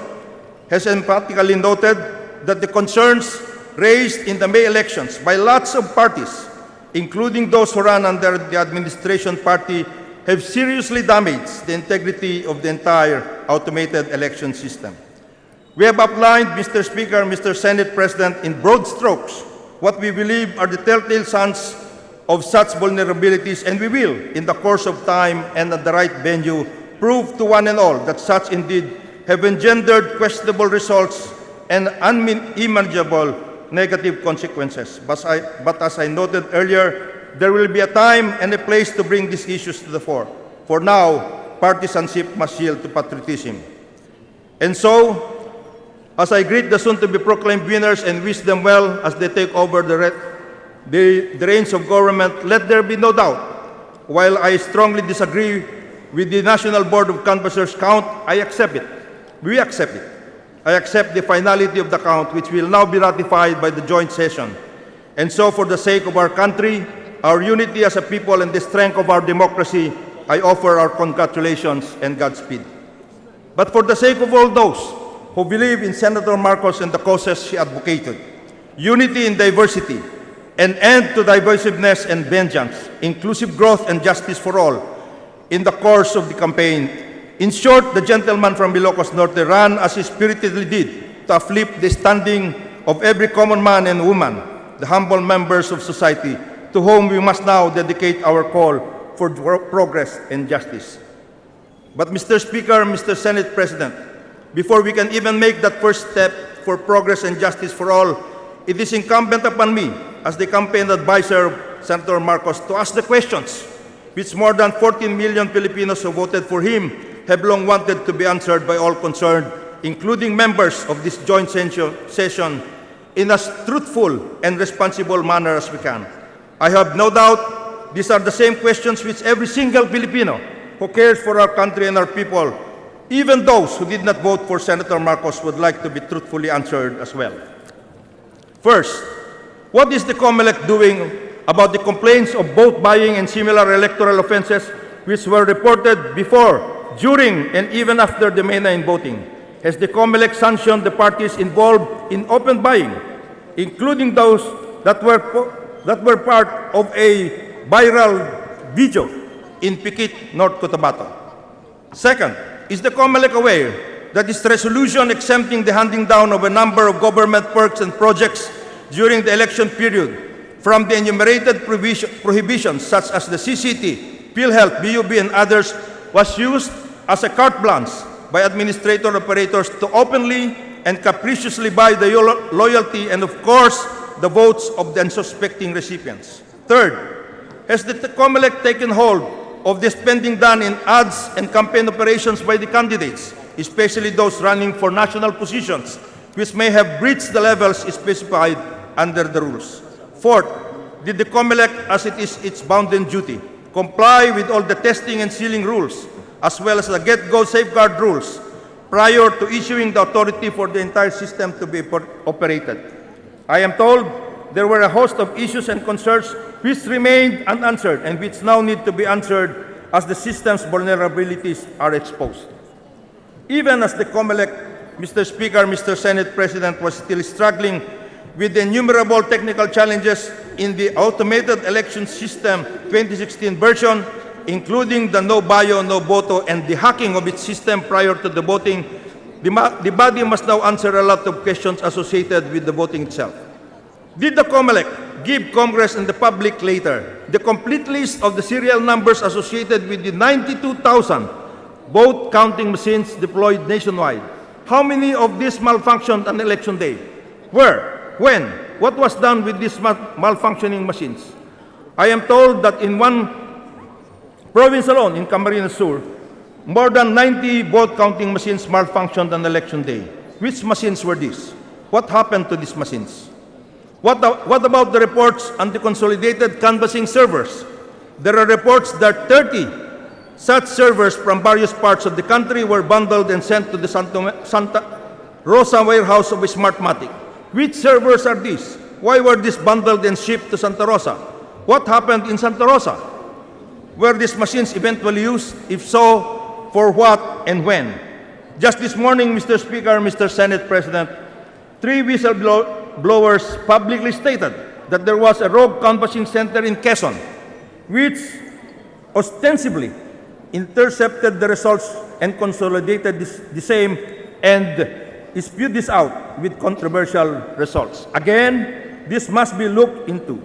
has emphatically noted that the concerns raised in the May elections by lots of parties, including those who run under the administration party, have seriously damaged the integrity of the entire automated election system. We have outlined, Mr. Speaker, Mr. Senate President, in broad strokes what we believe are the telltale signs of such vulnerabilities, and we will, in the course of time and at the right venue, prove to one and all that such indeed have engendered questionable results and unimaginable negative consequences. But as I noted earlier, there will be a time and a place to bring these issues to the fore. For now, partisanship must yield to patriotism. And so, as I greet the soon-to-be proclaimed winners and wish them well as they take over the reins of government, let there be no doubt, while I strongly disagree with the National Board of Canvassers count, I accept it. We accept it. I accept the finality of the count, which will now be ratified by the joint session. And so, for the sake of our country, our unity as a people, and the strength of our democracy, I offer our congratulations and Godspeed. But for the sake of all those who believe in Senator Marcos and the causes she advocated, unity in diversity, an end to divisiveness and vengeance, inclusive growth and justice for all, in the course of the campaign. In short, the gentleman from Ilocos Norte ran as he spiritedly did to uplift the standing of every common man and woman, the humble members of society, to whom we must now dedicate our call for progress and justice. But Mr. Speaker, Mr. Senate President, before we can even make that first step for progress and justice for all, it is incumbent upon me, as the campaign advisor of Senator Marcos, to ask the questions which more than 14 million Filipinos who voted for him have long wanted to be answered by all concerned, including members of this joint session, in as truthful and responsible manner as we can. I have no doubt these are the same questions which every single Filipino who cares for our country and our people, even those who did not vote for Senator Marcos, would like to be truthfully answered as well. First, what is the COMELEC doing about the complaints of vote buying and similar electoral offenses which were reported before, during, and even after the May 9 voting? has the COMELEC sanctioned the parties involved in open buying, including those that were part of a viral video in Pikit, North Cotabato? Second, is the COMELEC aware that its resolution exempting the handing down of a number of government perks and projects during the election period from the enumerated prohibitions such as the CCT, PhilHealth, BUB, and others was used as a carte blanche by administrator operators to openly and capriciously buy the loyalty and, of course, the votes of the unsuspecting recipients? Third, has the COMELEC taken hold of the spending done in ads and campaign operations by the candidates, especially those running for national positions, which may have breached the levels specified under the rules? Fourth, did the COMELEC, as it is its bounden duty, comply with all the testing and sealing rules, as well as the get-go safeguard rules, prior to issuing the authority for the entire system to be operated? I am told there were a host of issues and concerns which remained unanswered and which now need to be answered as the system's vulnerabilities are exposed. Even as the COMELEC, Mr. Speaker, Mr. Senate President, was still struggling with the innumerable technical challenges in the automated election system 2016 version, including the no bio, no voto, and the hacking of its system prior to the voting, the body must now answer a lot of questions associated with the voting itself. Did the COMELEC give Congress and the public later the complete list of the serial numbers associated with the 92,000 vote counting machines deployed nationwide? How many of these malfunctioned on election day? Where? When? What was done with these malfunctioning machines? I am told that in one province alone, in Camarines Sur, more than 90 vote counting machines malfunctioned on election day. Which machines were these? What happened to these machines? What about the reports on the consolidated canvassing servers? There are reports that 30 such servers from various parts of the country were bundled and sent to the Santa Rosa warehouse of Smartmatic. Which servers are these? Why were these bundled and shipped to Santa Rosa? What happened in Santa Rosa? Were these machines eventually used? If so, for what and when? Just this morning, Mr. Speaker, Mr. Senate President, 3 whistleblowers publicly stated that there was a rogue canvassing center in Quezon, which ostensibly intercepted the results and consolidated the same and spewed this out with controversial results. Again, this must be looked into.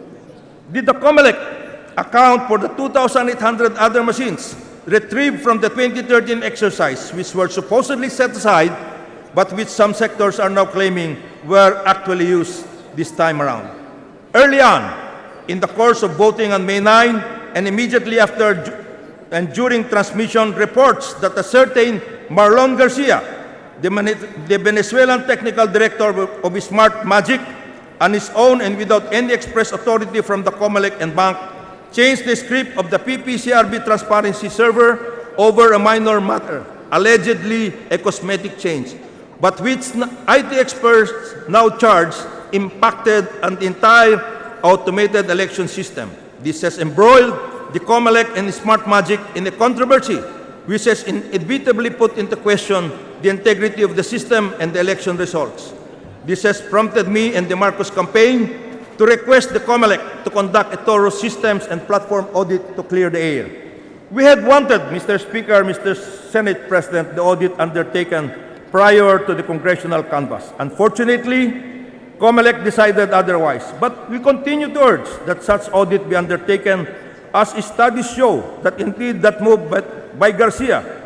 Did the COMELEC account for the 2,800 other machines retrieved from the 2013 exercise, which were supposedly set aside, but which some sectors are now claiming were actually used this time around? Early on, in the course of voting on May 9, and immediately after and during transmission, reports that a certain Marlon Garcia, the Venezuelan technical director of Smartmatic, on his own and without any express authority from the COMELEC and bank, changed the script of the PPCRB transparency server over a minor matter, allegedly a cosmetic change, but which IT experts now charge impacted on the entire automated election system. This has embroiled the COMELEC and Smartmatic in a controversy which has inevitably put into question the integrity of the system and the election results. This has prompted me and the Marcos campaign to request the COMELEC to conduct a thorough systems and platform audit to clear the air. We had wanted, Mr. Speaker, Mr. Senate President, the audit undertaken prior to the congressional canvass. Unfortunately, COMELEC decided otherwise, but we continue to urge that such audit be undertaken, as studies show that indeed that move by Garcia,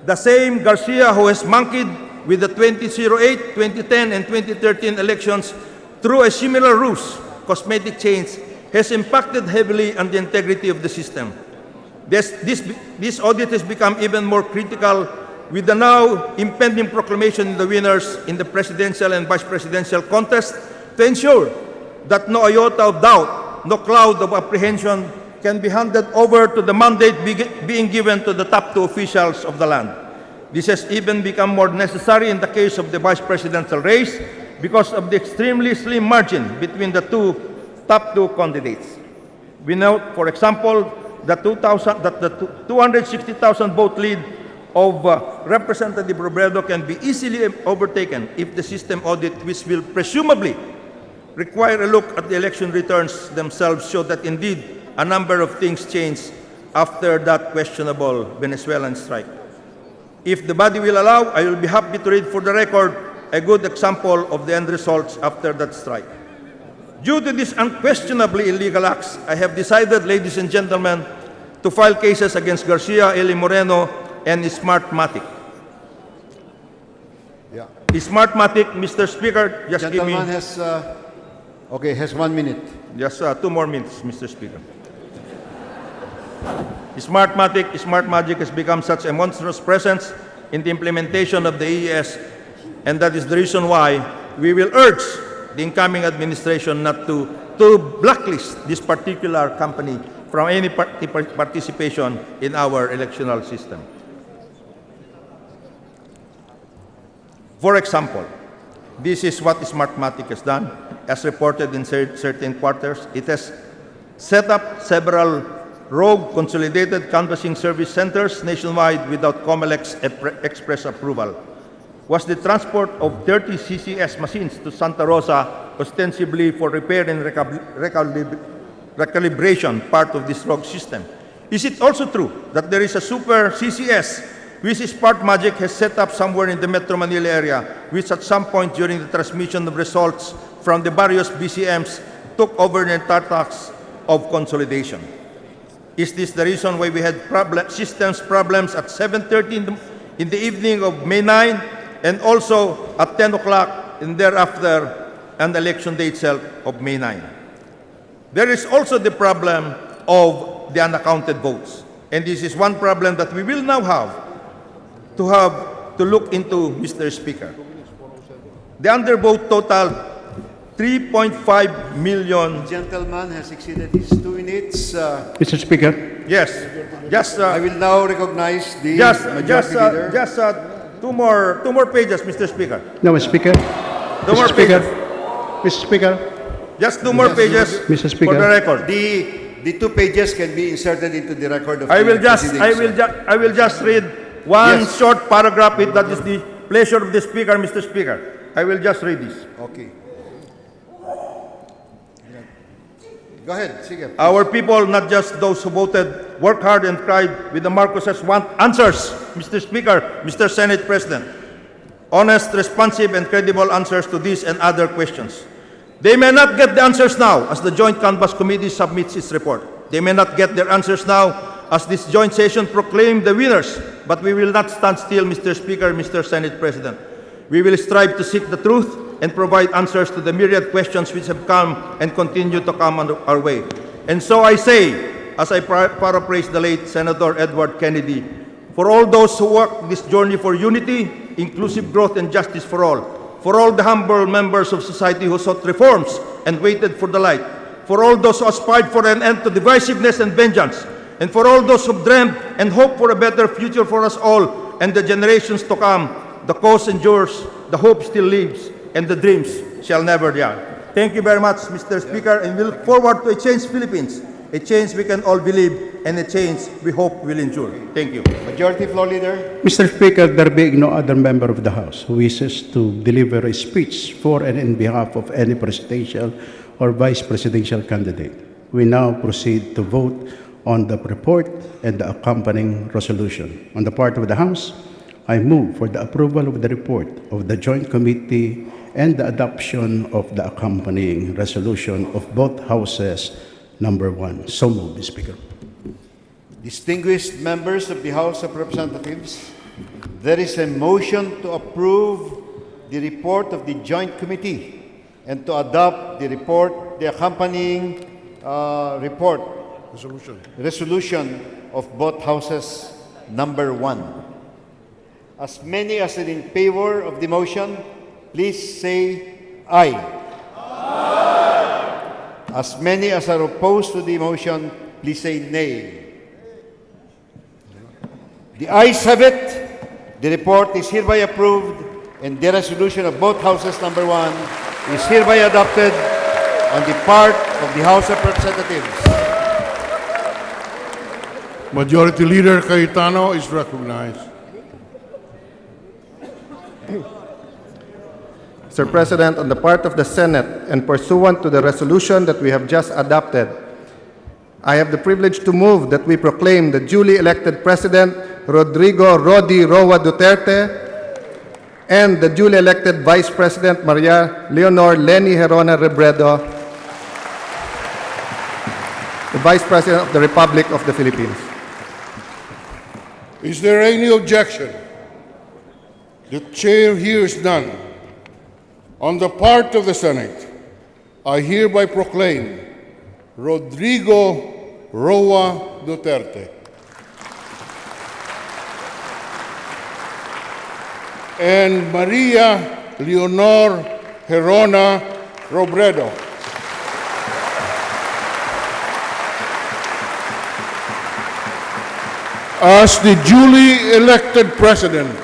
the same Garcia who has monkeyed with the 2008, 2010, and 2013 elections through a similar ruse, cosmetic change, has impacted heavily on the integrity of the system. This audit has become even more critical with the now impending proclamation of the winners in the presidential and vice presidential contest to ensure that no iota of doubt, no cloud of apprehension can be handed over to the mandate being given to the top 2 officials of the land. This has even become more necessary in the case of the vice presidential race because of the extremely slim margin between the top two candidates. We note, for example, that the 260,000 vote lead of Representative Robredo can be easily overtaken if the system audit, which will presumably require a look at the election returns themselves, show that indeed a number of things changed after that questionable Venezuelan strike. If the body will allow, I will be happy to read for the record a good example of the end results after that strike. Due to these unquestionably illegal acts, I have decided, ladies and gentlemen, to file cases against Garcia, Eli Moreno, and Smartmatic. Yeah. Smartmatic, Mr. Speaker, just give me... Gentleman has 1 minute. Just 2 more minutes, Mr. Speaker. Smartmatic has become such a monstrous presence in the implementation of the EES, and that is the reason why we will urge the incoming administration not to blacklist this particular company from any participation in our electoral system. For example, this is what Smartmatic has done, as reported in certain quarters. It has set up several rogue consolidated canvassing service centers nationwide without COMELEC's express approval. Was the transport of 30 CCS machines to Santa Rosa ostensibly for repair and recalibration part of this rogue system? Is it also true that there is a super CCS which Smartmatic has set up somewhere in the Metro Manila area, which at some point during the transmission of results from the various BCMs took over the entire task of consolidation? Is this the reason why we had systems problems at 7:30 in the evening of May 9 and also at 10 o'clock and thereafter and the election day itself of May 9? There is also the problem of the unaccounted votes. And this is one problem that we will now have to look into, Mr. Speaker. The undervote totaled 3.5 million. Gentleman has exceeded his 2 minutes. Mr. Speaker, Yes, just I will now recognize the majority leader. just two more pages, Mr. Speaker. no, Mr. Speaker. Two more Mr. Speaker. pages. Mr. Speaker. Just 2 more pages Mr. Speaker. for the record. The 2 pages can be inserted into the record of I will the just proceedings. I will just read one Yes. short paragraph. If that is the pleasure of the Speaker, Mr. Speaker, I will just read this. Okay. Go ahead. Sige. Our people, not just those who voted, worked hard and cried with the Marcoses want answers, Mr. Speaker, Mr. Senate President. Honest, responsive, and credible answers to these and other questions. They may not get the answers now as the Joint Canvass Committee submits its report. They may not get their answers now as this joint session proclaimed the winners. But we will not stand still, Mr. Speaker, Mr. Senate President. We will strive to seek the truth and provide answers to the myriad questions which have come and continue to come on our way. And so I say, as I paraphrase the late Senator Edward Kennedy, for all those who walk this journey for unity, inclusive growth, and justice for all the humble members of society who sought reforms and waited for the light, for all those who aspired for an end to divisiveness and vengeance, and for all those who dreamed and hoped for a better future for us all and the generations to come, the cause endures, the hope still lives, and the dreams shall never die. Thank you very much, Mr. Speaker, and we look forward to a changed Philippines, a change we can all believe, and a change we hope will endure. Thank you. Majority Floor Leader. Mr. Speaker, there being no other member of the House who wishes to deliver a speech for and in behalf of any presidential or vice presidential candidate, we now proceed to vote on the report and the accompanying resolution. On the part of the House, I move for the approval of the report of the Joint Committee and the adoption of the accompanying resolution of both Houses. Number 1. So moved, Mr. Speaker. Distinguished members of the House of Representatives, there is a motion to approve the report of the Joint Committee and to adopt the report, the accompanying resolution of both Houses. Number 1. As many as are in favor of the motion, please say aye. As many as are opposed to the motion, please say nay. The ayes have it. The report is hereby approved, and the resolution of both Houses Number 1 is hereby adopted on the part of the House of Representatives. Majority Leader Cayetano is recognized. Mr. President, on the part of the Senate and pursuant to the resolution that we have just adopted, I have the privilege to move that we proclaim the duly elected President, Rodrigo Rodi Roa Duterte, and the duly elected Vice President, Maria Leonor Leni Herona Robredo, the Vice President of the Republic of the Philippines. Is there any objection? The chair hears none. On the part of the Senate, I hereby proclaim Rodrigo Roa Duterte and Maria Leonor Herona Robredo as the duly elected President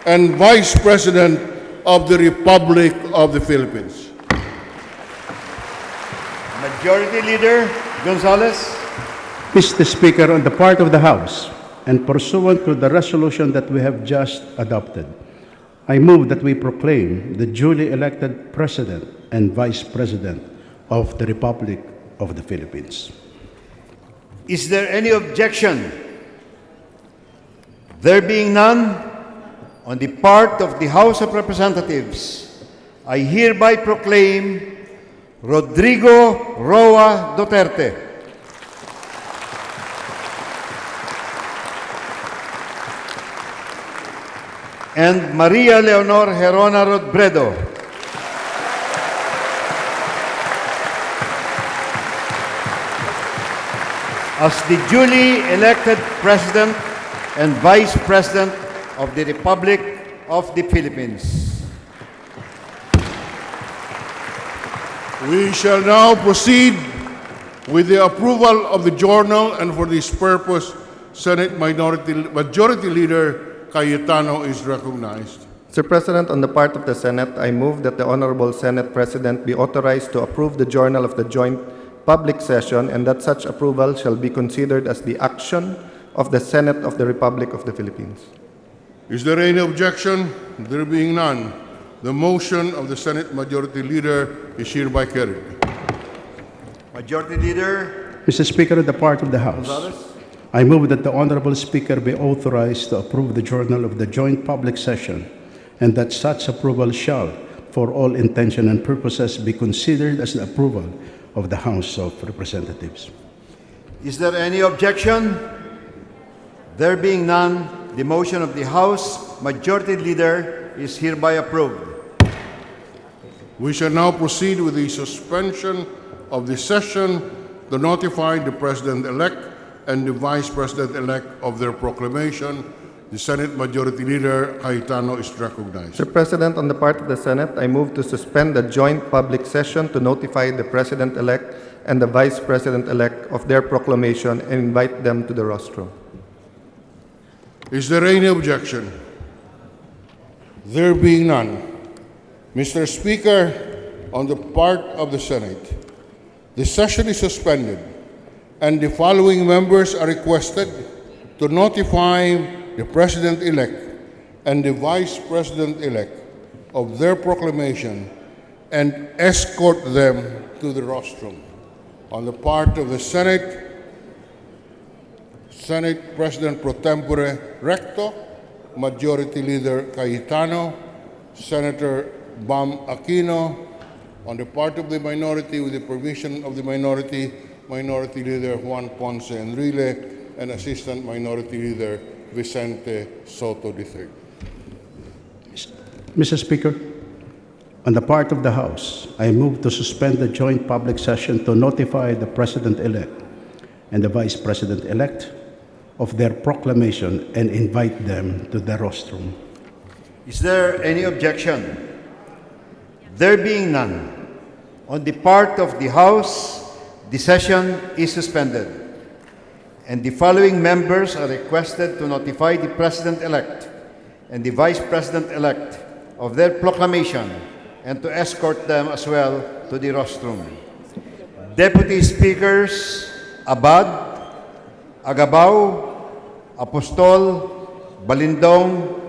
and Vice President of the Republic of the Philippines. Majority Leader Gonzales. Mr. Speaker, on the part of the House, and pursuant to the resolution that we have just adopted, I move that we proclaim the duly elected President and Vice President of the Republic of the Philippines. Is there any objection? There being none, on the part of the House of Representatives, I hereby proclaim Rodrigo Roa Duterte and Maria Leonor Herona Robredo as the duly elected President and Vice President of the Republic of the Philippines. We shall now proceed with the approval of the journal, and for this purpose, Senate Majority Leader Cayetano is recognized. Mr. President, on the part of the Senate, I move that the Honorable Senate President be authorized to approve the journal of the joint public session and that such approval shall be considered as the action of the Senate of the Republic of the Philippines. Is there any objection? There being none, the motion of the Senate Majority Leader is hereby carried. Majority Leader Mr. Speaker, on the part of the House, Gonzales. I move that the Honorable Speaker be authorized to approve the journal of the joint public session and that such approval shall, for all intention and purposes, be considered as the approval of the House of Representatives. Is there any objection? There being none, the motion of the House Majority Leader is hereby approved. We shall now proceed with the suspension of the session to notify the President-elect and the Vice President-elect of their proclamation. The Senate Majority Leader Cayetano is recognized. Mr. President, on the part of the Senate, I move to suspend the joint public session to notify the President-elect and the Vice President-elect of their proclamation and invite them to the rostrum. Is there any objection? There being none, Mr. Speaker, on the part of the Senate, the session is suspended and the following members are requested to notify the President-elect and the Vice President-elect of their proclamation and escort them to the rostrum. On the part of the Senate, Senate President Pro Tempore Recto, Majority Leader Cayetano, Senator Bam Aquino. On the part of the minority, with the permission of the minority, Minority Leader Juan Ponce Enrile, and Assistant Minority Leader Vicente Soto III. Mr. Speaker, on the part of the House, I move to suspend the joint public session to notify the President-elect and the Vice President-elect of their proclamation and invite them to the rostrum. Is there any objection? There being none, on the part of the House, the session is suspended, and the following members are requested to notify the President-elect and the Vice President-elect of their proclamation and to escort them as well to the rostrum. Deputy Speakers Abad, Agabao, Apostol, Balindong,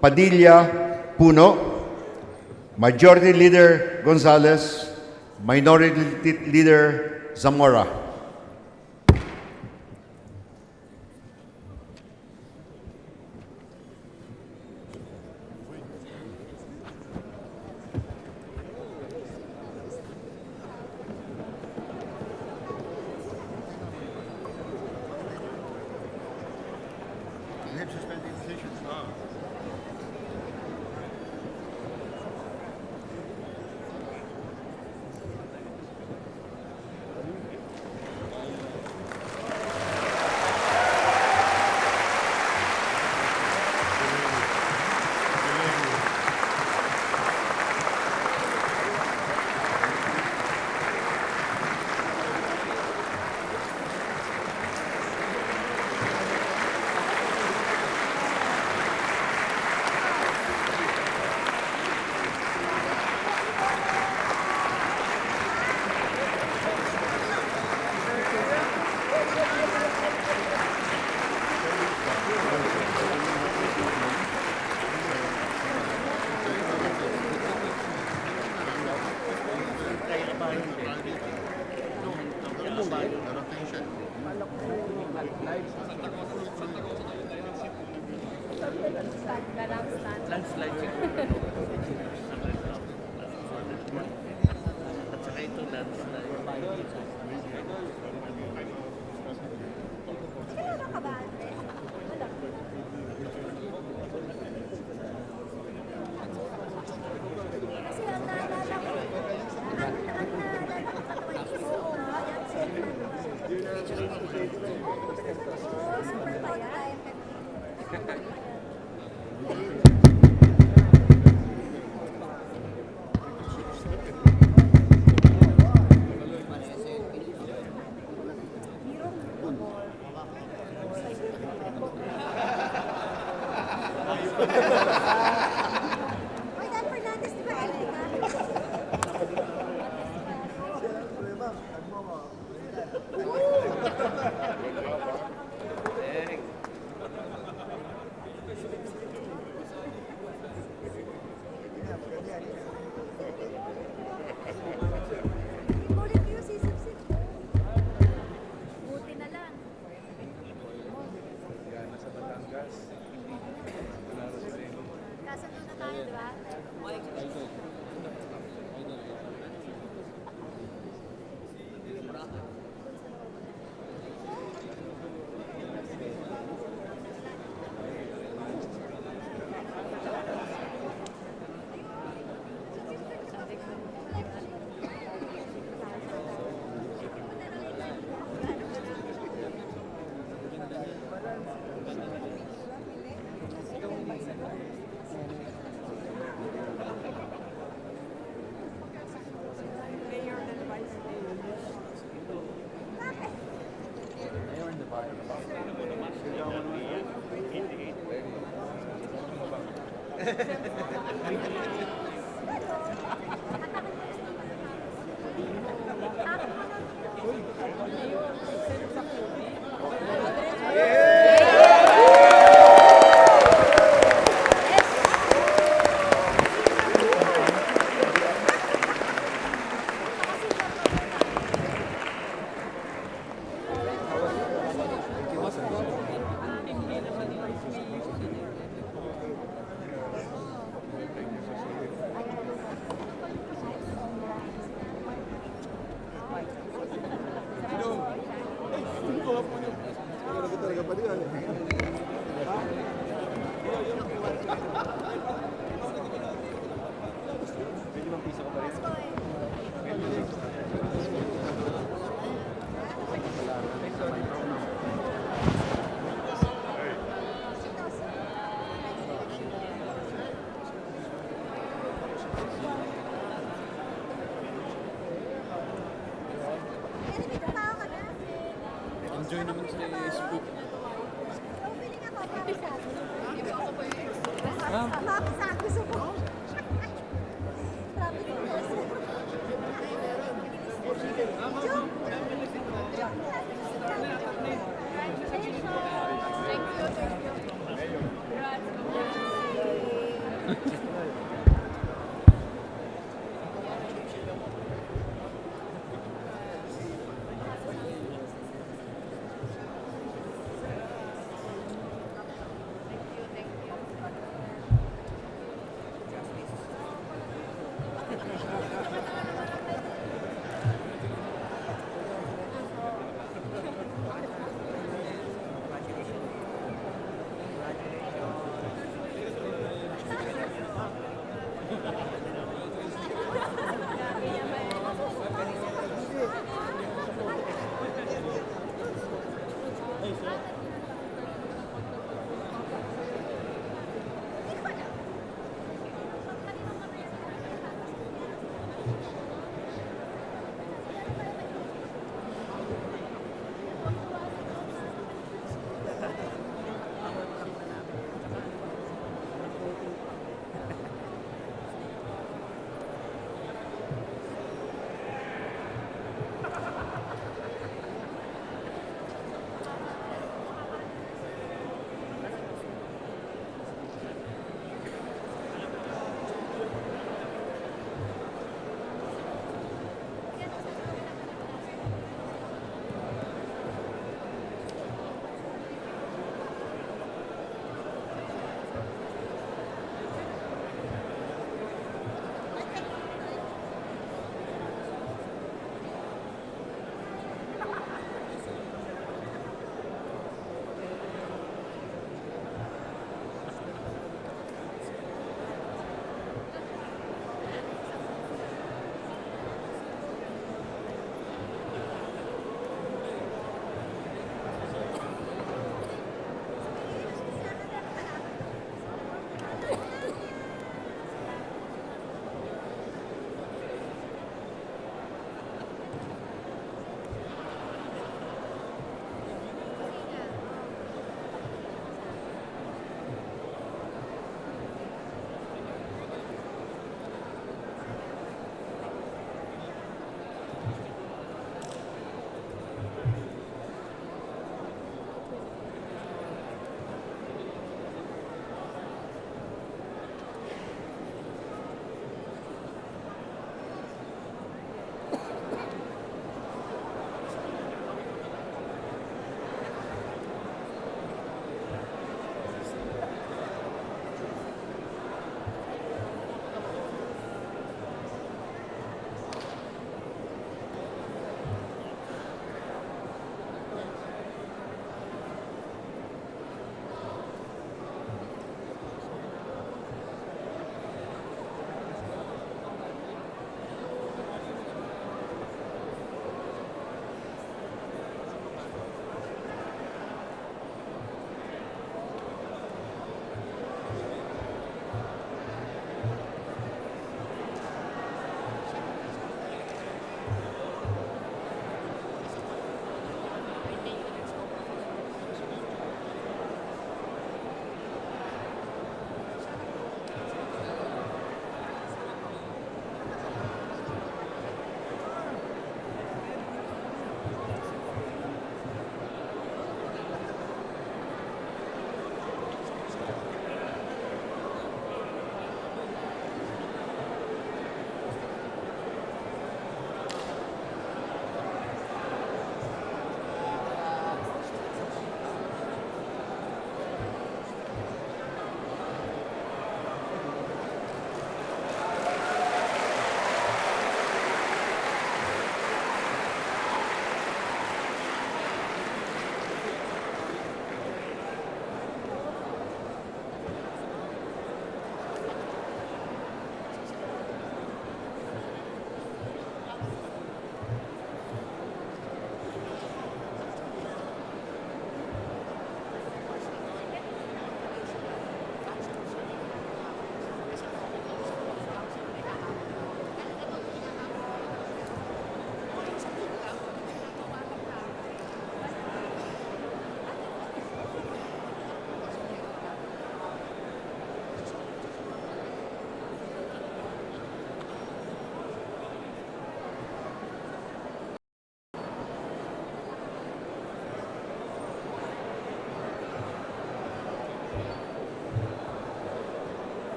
Padilla, Puno, Majority Leader Gonzales, Minority Leader Zamora.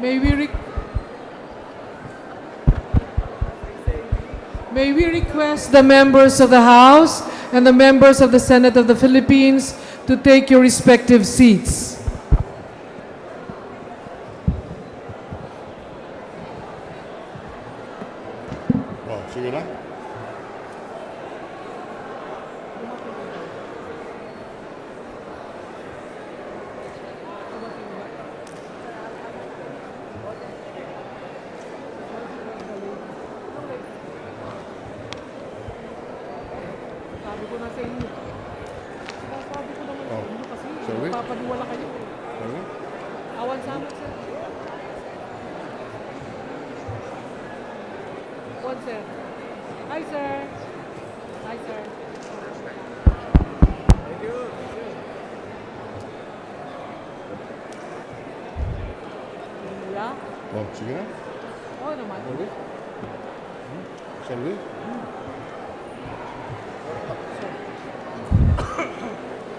May we request the members of the House and the members of the Senate of the Philippines to take your respective seats. Oh, sige na. Sabi ko na sa inyo. Sabi ko naman sa inyo kasi Sorry? papaniwala kayo. Sorry? Awan sa amin, sir. One, sir. Hi, sir. Hi, sir. Thank you. Yeah? Oh, sige na. Oo naman. Shall we? Shall we?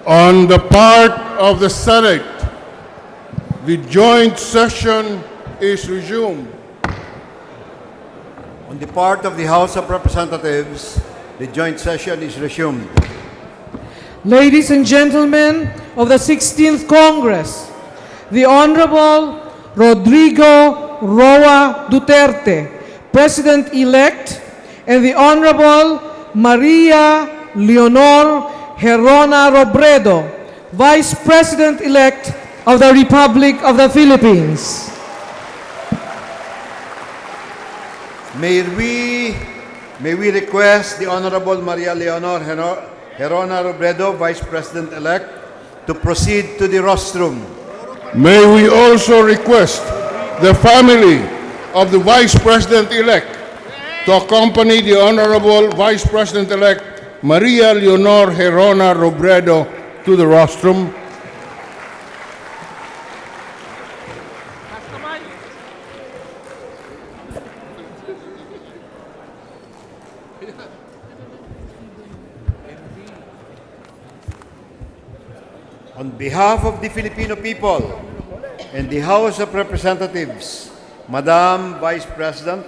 On the part of the Senate, the joint session is resumed. On the part of the House of Representatives, the joint session is resumed. Ladies and gentlemen of the 16th Congress, the Honorable Rodrigo Roa Duterte, President-elect, and the Honorable Maria Leonor Herona Robredo, Vice President-elect of the Republic of the Philippines. May we request the Honorable Maria Leonor Herona Robredo, Vice President-elect, to proceed to the rostrum. May we also request the family of the Vice President-elect to accompany the Honorable Vice President-elect Maria Leonor Herona Robredo to the rostrum. On behalf of the Filipino people and the House of Representatives, Madam Vice President,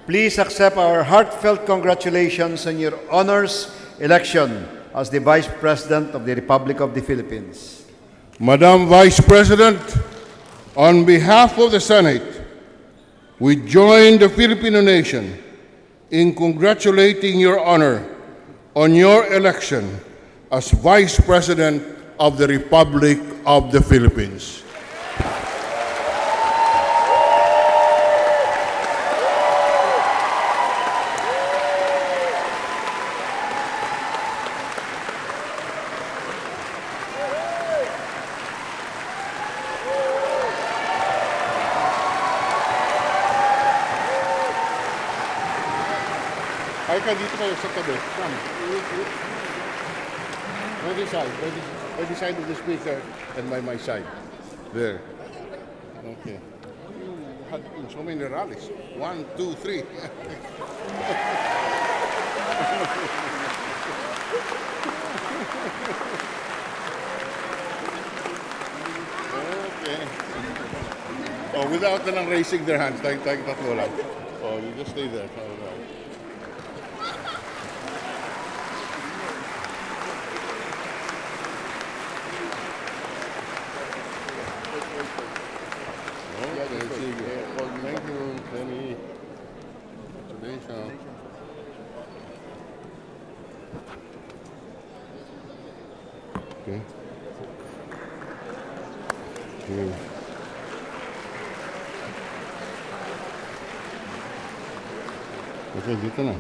please accept our heartfelt congratulations on your honors election as the Vice President of the Republic of the Philippines. Madam Vice President, on behalf of the Senate, we join the Filipino nation in congratulating Your Honor on your election as Vice President of the Republic of the Philippines. Ay ka dito kayo sa tabi. Come. By the side of the speaker and by my side. There. Okay. You had in so many rallies. 1, 2, 3. Okay. Oh, without them raising their hands, tayo tatlo lang. Oh, you just stay there. All right. Okay, sige. Well, thank you, Penny. Congratulations. Okay. Okay. Okay, dito na.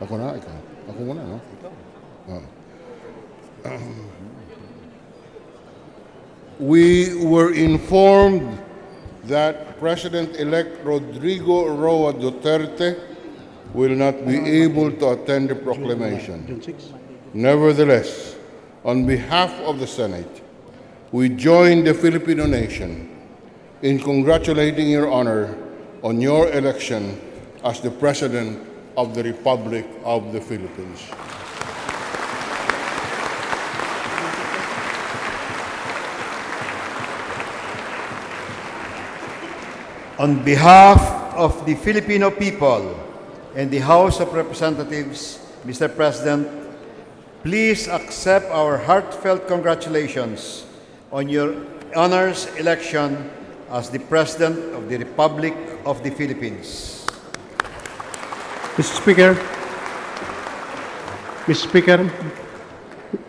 Ako na, ikaw. Ako muna, no? Ikaw. We were informed that President-elect Rodrigo Roa Duterte will not be able to attend the proclamation. Nevertheless, on behalf of the Senate, we join the Filipino nation in congratulating Your Honor on your election as the President of the Republic of the Philippines. On behalf of the Filipino people and the House of Representatives, Mr. President, please accept our heartfelt congratulations on your honors election as the President of the Republic of the Philippines. Mr. Speaker,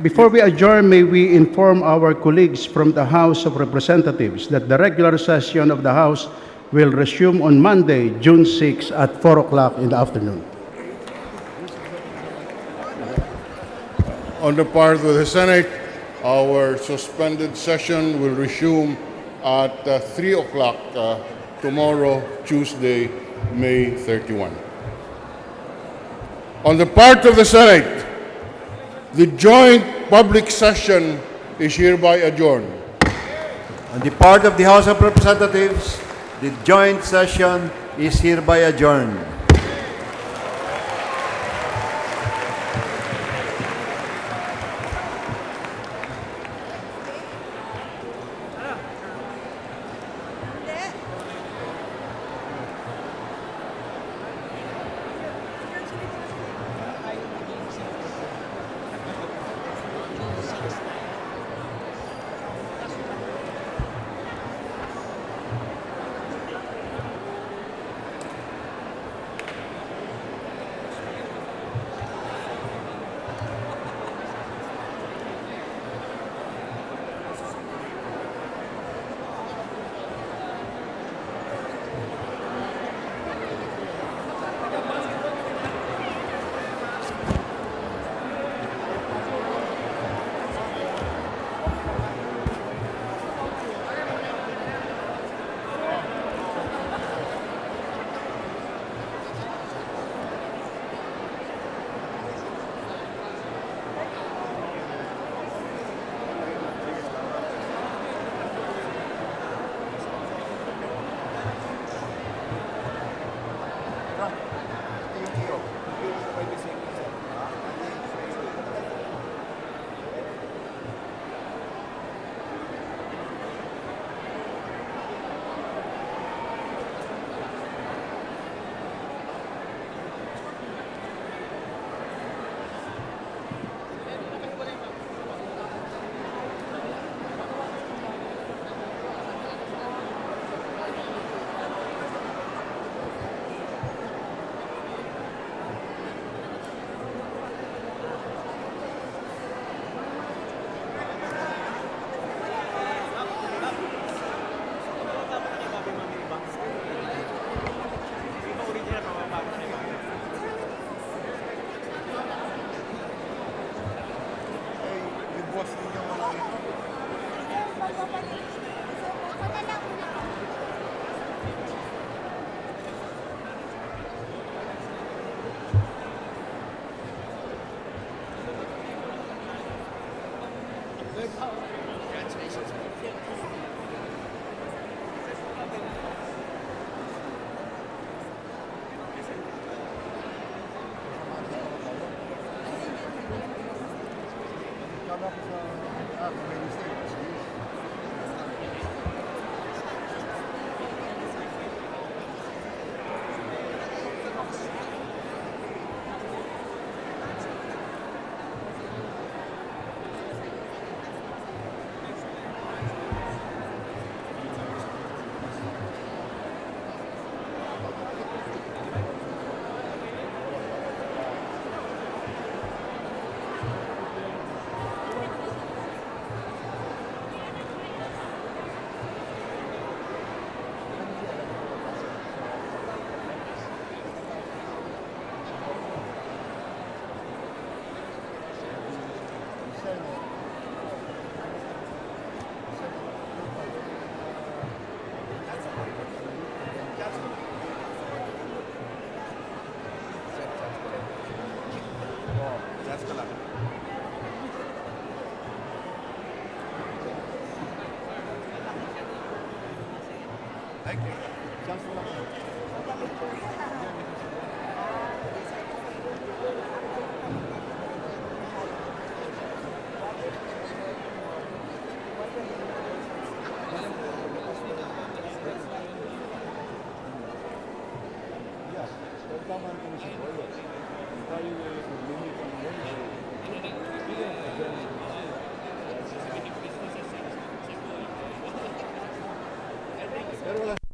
before we adjourn, may we inform our colleagues from the House of Representatives that the regular session of the House will resume on Monday, June 6 at 4 o'clock in the afternoon. On the part of the Senate, our suspended session will resume at 3 o'clock tomorrow, Tuesday, May 31. On the part of the Senate, the joint public session is hereby adjourned. On the part of the House of Representatives, the joint session is hereby adjourned. tama ang kami sa Boyet. Tayo ay mag-limit ang Wednesday. Bilang agenda. Pero wala.